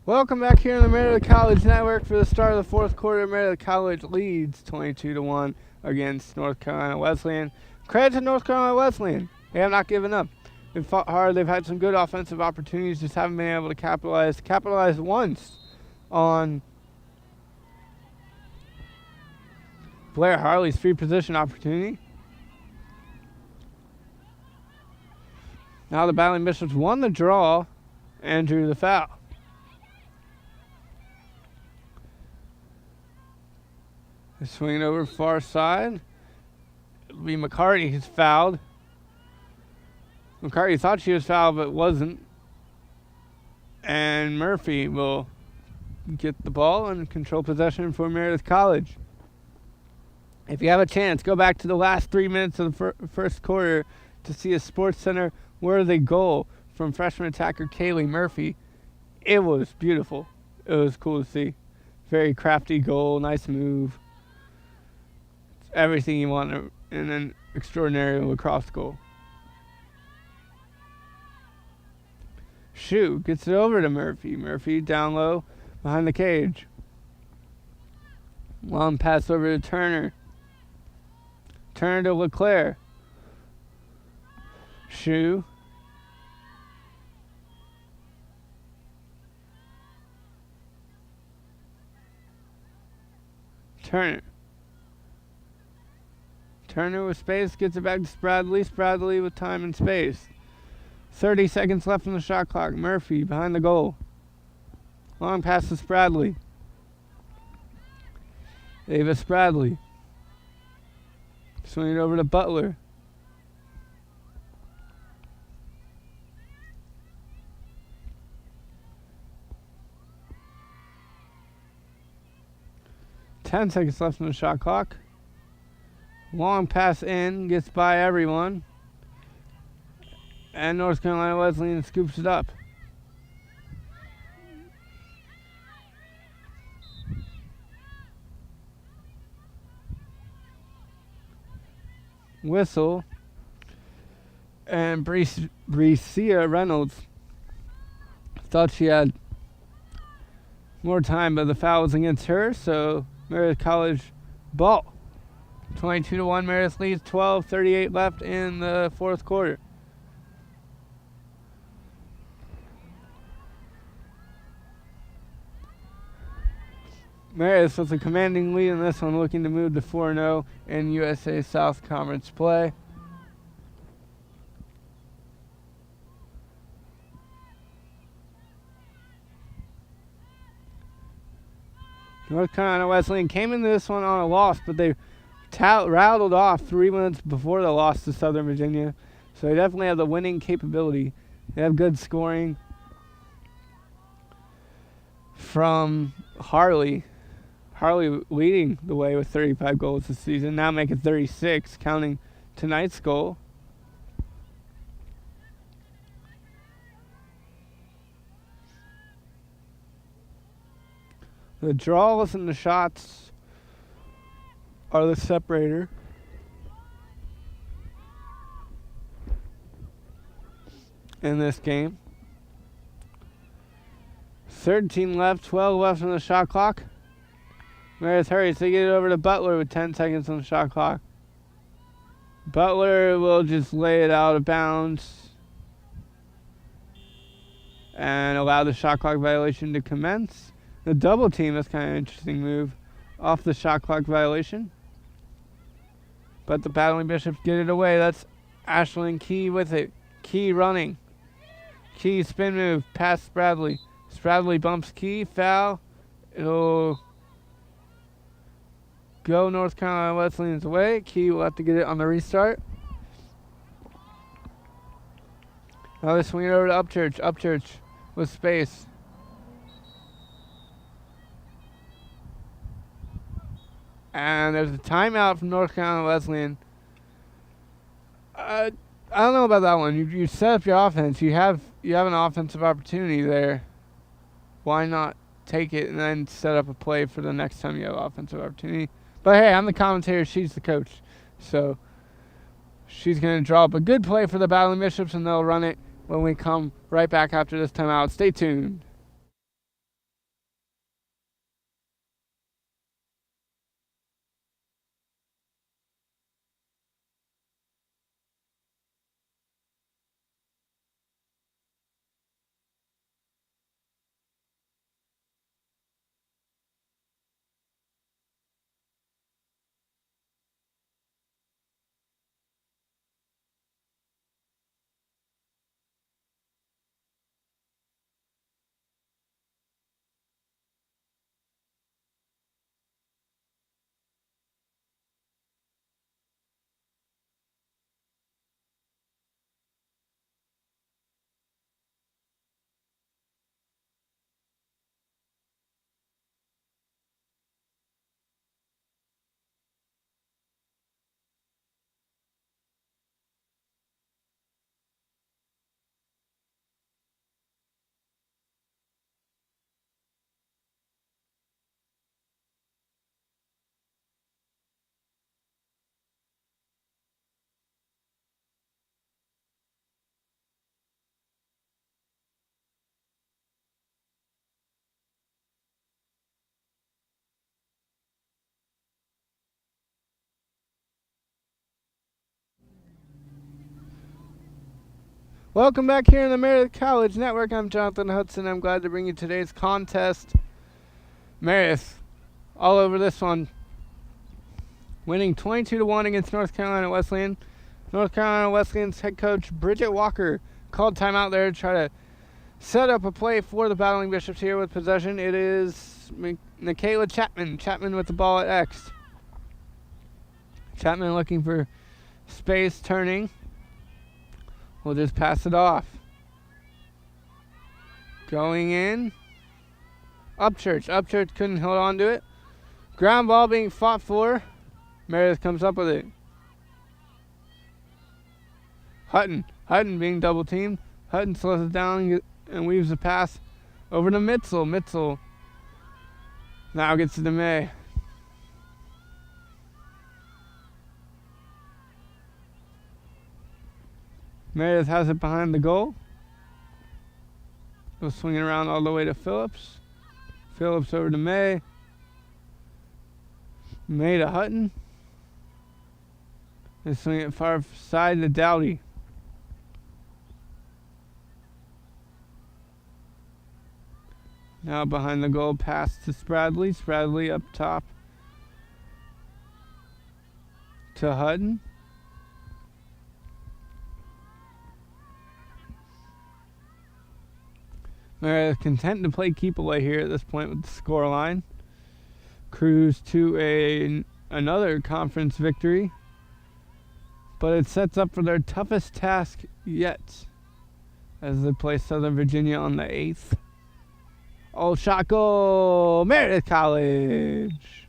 Welcome back here on the Meredith College Network for the start of the fourth quarter. Meredith College leads 22-1 against North Carolina Wesleyan. Credit to North Carolina Wesleyan. They have not given up. They've fought hard. They've had some good offensive opportunities, just haven't been able to capitalize. Capitalized once on Blair Harley's free position opportunity. Now the Battling Bishops won the draw and drew the foul. They're swinging over far side. It'll be McCarty who's fouled. McCarty thought she was fouled, but wasn't. And Murphy will get the ball and control possession for Meredith College. If you have a chance, go back to the last 3 minutes of the first quarter to see a Sports Center worthy goal from freshman attacker Kaylee Murphy. It was beautiful. It was cool to see. Very crafty goal, nice move. It's everything you want in an extraordinary lacrosse goal. Shu gets it over to Murphy. Murphy down low behind the cage. Long pass over to Turner. Turner to LeClaire. Shu. Turner. Turner with space, gets it back to Spradley. Spradley with time and space. 30 seconds left on the shot clock. Murphy behind the goal. Long pass to Spradley. Ava Spradley. Swing it over to Butler. Ten seconds left on the shot clock. Long pass in, gets by everyone. And North Carolina Wesleyan scoops it up. Whistle. And Brescia Reynolds thought she had more time, but the foul was against her, so Meredith College ball. 22-1, Meredith leads. 12:38 left in the fourth quarter. Meredith with a commanding lead in this one, looking to move to 4-0 in USA South Conference play. North Carolina Wesleyan came into this one on a loss, but they rattled off 3 minutes before the loss to Southern Virginia. So they definitely have the winning capability. They have good scoring from Harley. Harley leading the way with 35 goals this season, now making 36, counting tonight's goal. The draws and the shots are the separator. In this game. 13 left, 12 left on the shot clock. Meredith hurries to get it over to Butler with 10 seconds on the shot clock. Butler will just lay it out of bounds and allow the shot clock violation to commence. The double team, that's kind of an interesting move, off the shot clock violation. But the Battling Bishops get it away. That's Ashlyn Key with it. Key running. Key spin move past Spradley. Spradley bumps Key, foul. It'll go North Carolina Wesleyan's way. Key will have to get it on the restart. Now they swing it over to Upchurch. Upchurch with space. And there's a timeout from North Carolina Wesleyan. I don't know about that one. You set up your offense. You have an offensive opportunity there. Why not take it and then set up a play for the next time you have offensive opportunity? But hey, I'm the commentator. She's the coach. So she's going to draw up a good play for the Battling Bishops, and they'll run it when we come right back after this timeout. Stay tuned. Welcome back here in the Meredith College Network. I'm Jonathan Hudson. I'm glad to bring you today's contest. Meredith, all over this one, winning 22-1 against North Carolina Wesleyan. North Carolina Wesleyan's head coach Bridget Walker called timeout there to try to set up a play for the Battling Bishops here with possession. It is Nikayla Chapman. Chapman with the ball at X. Chapman looking for space, turning. We'll just pass it off. Going in. Upchurch. Upchurch couldn't hold on to it. Ground ball being fought for. Meredith comes up with it. Hutton. Hutton being double teamed. Hutton slows it down and weaves the pass over to Mitzel. Mitzel now gets to DeMay. Meredith has it behind the goal. Goes swinging around all the way to Phillips. Phillips over to May. May to Hutton. And swing it far side to Dowdy. Now behind the goal, pass to Spradley. Spradley up top to Hutton. Meredith content to play keep away here at this point with the score line. Cruise to another conference victory. But it sets up for their toughest task yet as they play Southern Virginia on the 8th. Oh, shot goal! Meredith College!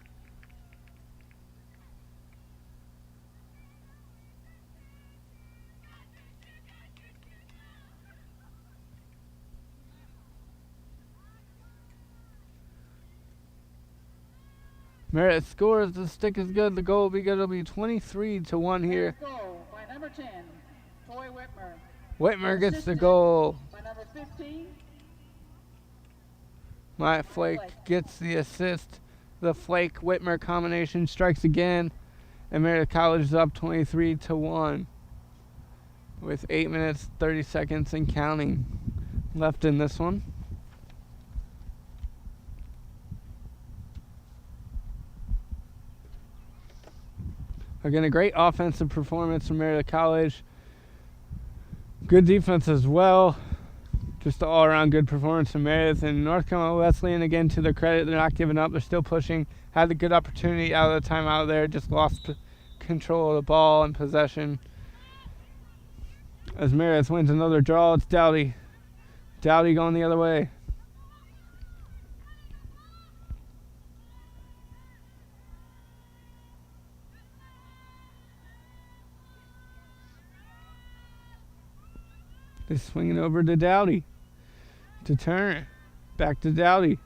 Meredith scores. The stick is good. The goal will be good. It'll be 23-1 here. Goal by number 10, Toy Whitmer. Whitmer gets the goal. By number 15, Matt Flake gets the assist. The Flake-Whitmer combination strikes again. And Meredith College is up 23-1 with 8 minutes, 30 seconds and counting left in this one. Again, a great offensive performance from Meredith College. Good defense as well. Just an all-around good performance from Meredith. And North Carolina Wesleyan, again, to their credit, they're not giving up. They're still pushing. Had a good opportunity out of the timeout there. Just lost control of the ball and possession. As Meredith wins another draw, it's Dowdy. Dowdy going the other way. They're swinging over to Dowdy. To Turner. Back to Dowdy.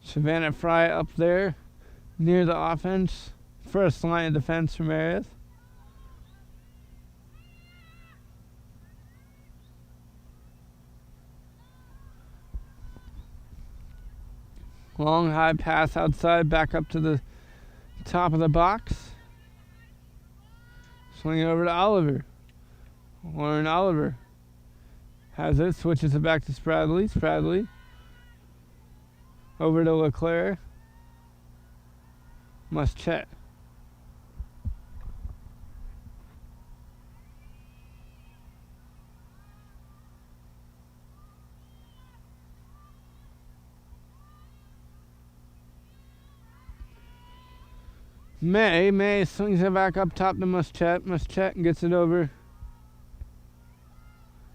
Savannah Fry up there near the offense. First line of defense for Meredith. Long high pass outside, back up to the top of the box. Swinging over to Oliver. Lauren Oliver has it, switches it back to Spradley. Spradley over to LeClaire. Muschette. May swings it back up top to Muschette. Muschette gets it over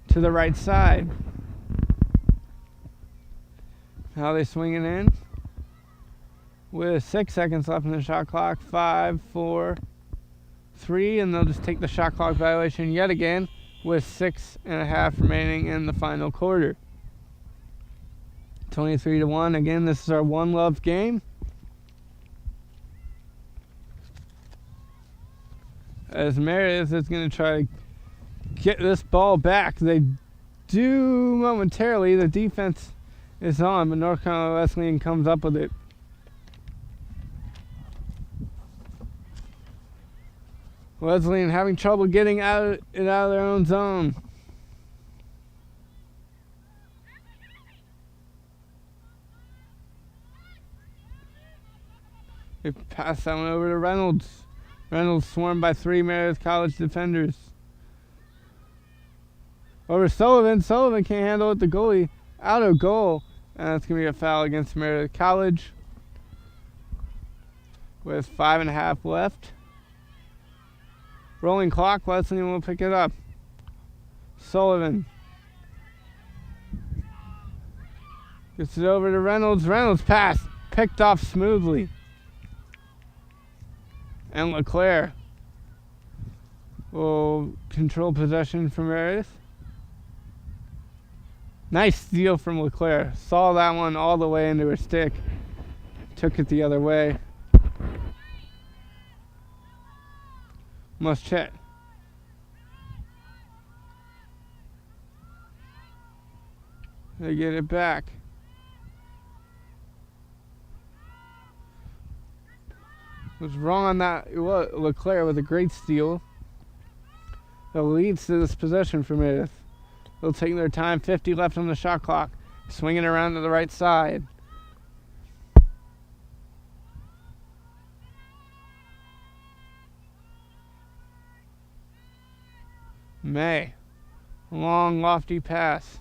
to the right side. Now they swing it in with 6 seconds left in the shot clock. 5, 4, 3, and they'll just take the shot clock violation yet again with 6.5 remaining in the final quarter. 23-1. Again, this is our One Love game. As Meredith is going to try to get this ball back. They do momentarily. The defense is on, but North Carolina Wesleyan comes up with it. Wesleyan having trouble getting it out of their own zone. They pass that one over to Reynolds. Reynolds swarmed by 3 Meredith College defenders. Over Sullivan. Sullivan can't handle it. The goalie out of goal. And that's going to be a foul against Meredith College. With 5.5 left. Rolling clock. Wesleyan will pick it up. Sullivan gets it over to Reynolds. Reynolds pass. Picked off smoothly. And LeClaire will control possession from Meredith. Nice steal from LeClaire. Saw that one all the way into her stick. Took it the other way. Muschette. They get it back. Was wrong on that. It was LeClaire with a great steal. That leads to this possession for Meredith. They'll take their time. 50 left on the shot clock. Swinging around to the right side. May. Long, lofty pass.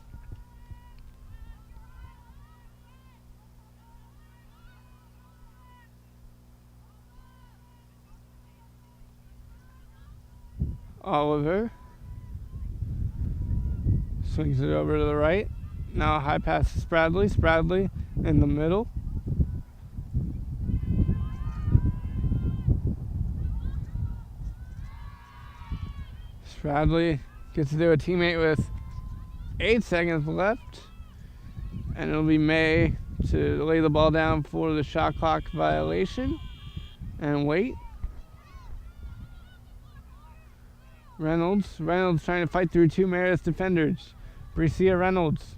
Oliver swings it over to the right. Now a high pass to Spradley. Spradley in the middle. Spradley gets to do a teammate with 8 seconds left. And it'll be May to lay the ball down for the shot clock violation. And wait. Reynolds trying to fight through 2 Meredith defenders. Bricia Reynolds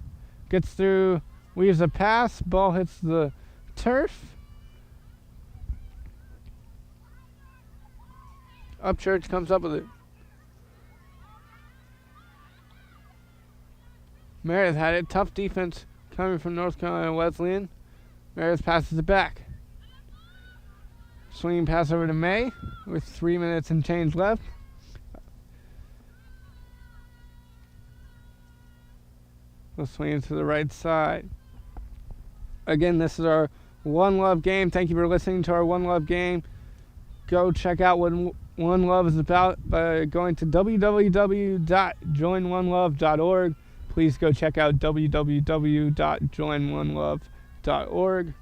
gets through, weaves a pass, ball hits the turf. Upchurch comes up with it. Meredith had it. Tough defense coming from North Carolina Wesleyan. Meredith passes it back. Swinging pass over to May with 3 minutes and change left. We'll swing it to the right side. Again, this is our One Love game. Thank you for listening to our One Love game. Go check out what One Love is about by going to www.joinonelove.org. Please go check out www.joinonelove.org.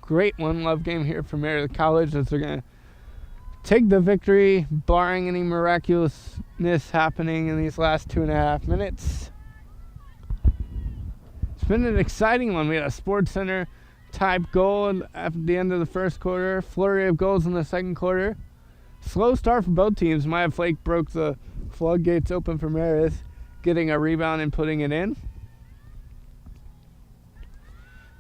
Great One Love game here for Meredith College as they're going to take the victory, barring any miraculousness happening in these last 2.5 minutes. It's been an exciting one. We had a Sports Center type goal at the end of the first quarter, flurry of goals in the second quarter. Slow start for both teams. Maya Flake broke the floodgates open for Meredith, getting a rebound and putting it in.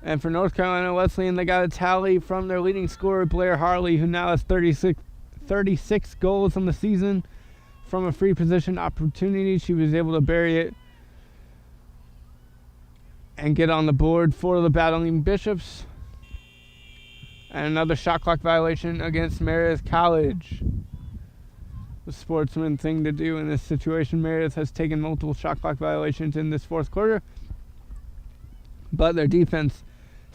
And for North Carolina Wesleyan, they got a tally from their leading scorer, Blair Harley, who now has 36 goals on the season. From a free position opportunity, she was able to bury it and get on the board for the Battling Bishops. And another shot clock violation against Meredith College. The sportsman thing to do in this situation. Meredith has taken multiple shot clock violations in this fourth quarter, but their defense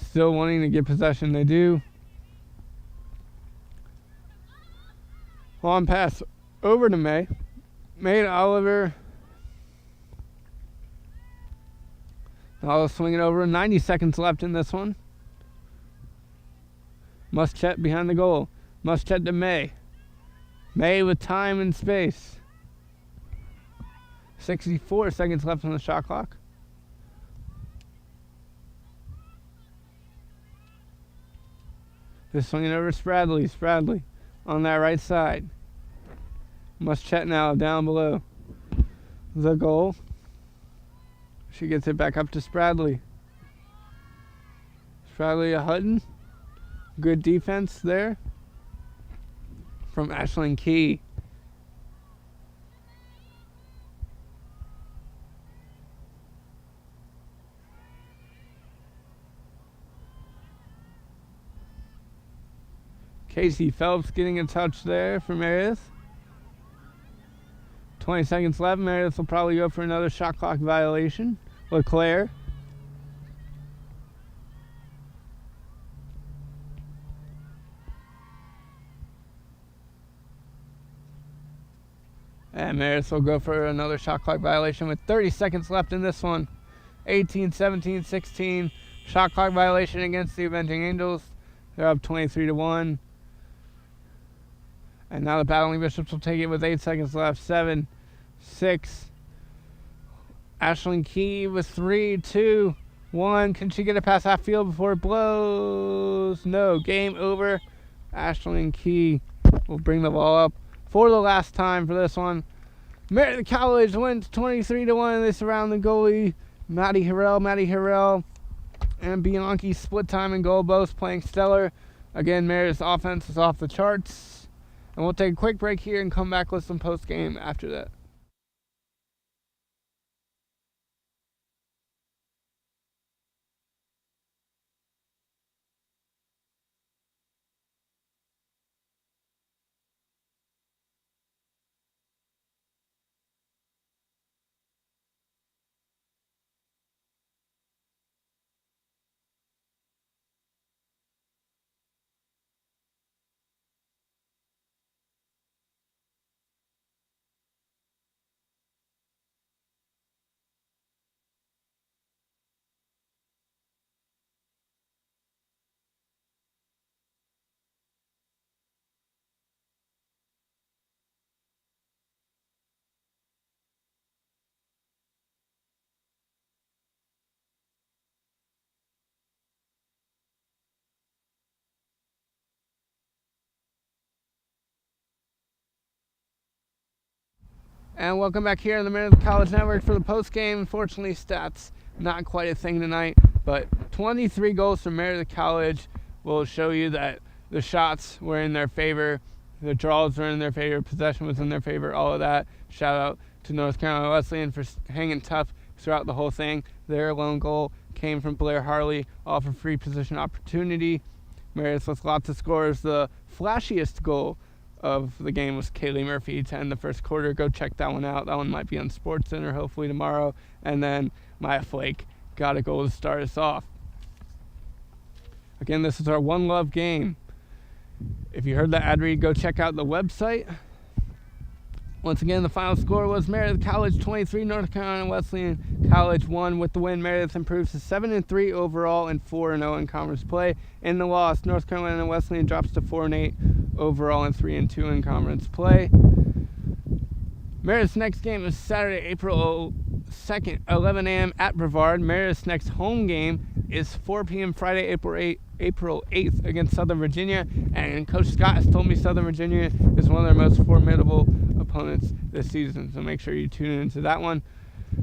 still wanting to get possession. They do. Long pass over to May. May to Oliver. I'll swing it over. 90 seconds left in this one. Muschette behind the goal. Muschette to May. May with time and space. 64 seconds left on the shot clock. Just swinging over Spradley. Spradley on that right side. Muschette now down below the goal. She gets it back up to Spradley. Riley Hutton. Good defense there from Ashlyn Key. Casey Phelps getting a touch there for Meredith. 20 seconds left. Meredith will probably go for another shot clock violation. LeClaire. And Meredith will go for another shot clock violation with 30 seconds left in this one. 18, 17, 16. Shot clock violation against the Avenging Angels. They're up 23-1. And now the Battling Bishops will take it with 8 seconds left. 7, 6. Ashlyn Key with 3, 2, 1. Can she get it past half field before it blows? No. Game over. Ashlyn Key will bring the ball up for the last time for this one. Meredith College wins 23-1. They surround the goalie, Maddie Harrell and Bianchi split time and goal, both playing stellar. Again, Meredith's offense is off the charts. And we'll take a quick break here and come back with some post-game after that. And welcome back here on the Meredith College Network for the post-game. Unfortunately, stats not quite a thing tonight, but 23 goals from Meredith College will show you that the shots were in their favor, the draws were in their favor, possession was in their favor, all of that. Shout out to North Carolina Wesleyan for hanging tough throughout the whole thing. Their lone goal came from Blair Harley off a free position opportunity. Meredith with lots of scores. The flashiest goal of the game was Kaylee Murphy to end the first quarter. Go check that one out. That one might be on SportsCenter hopefully tomorrow. And then Maya Flake got a goal to start us off. Again, this is our One Love game. If you heard the ad read, go check out the website. Once again, the final score was Meredith College 23, North Carolina Wesleyan College 1. With the win, Meredith improves to 7-3 overall and 4-0 in conference play. In the loss, North Carolina Wesleyan drops to 4-8 overall and 3-2 in conference play. Meredith's next game is Saturday, April 2nd, 11 a.m. at Brevard. Meredith's next home game is 4 p.m. Friday, April 8th against Southern Virginia. And Coach Scott has told me Southern Virginia is one of their most formidable opponents this season. So make sure you tune into that one.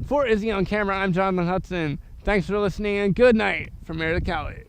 For Izzy on Camera, I'm Jonathan Hudson. Thanks for listening and good night from Meredith College.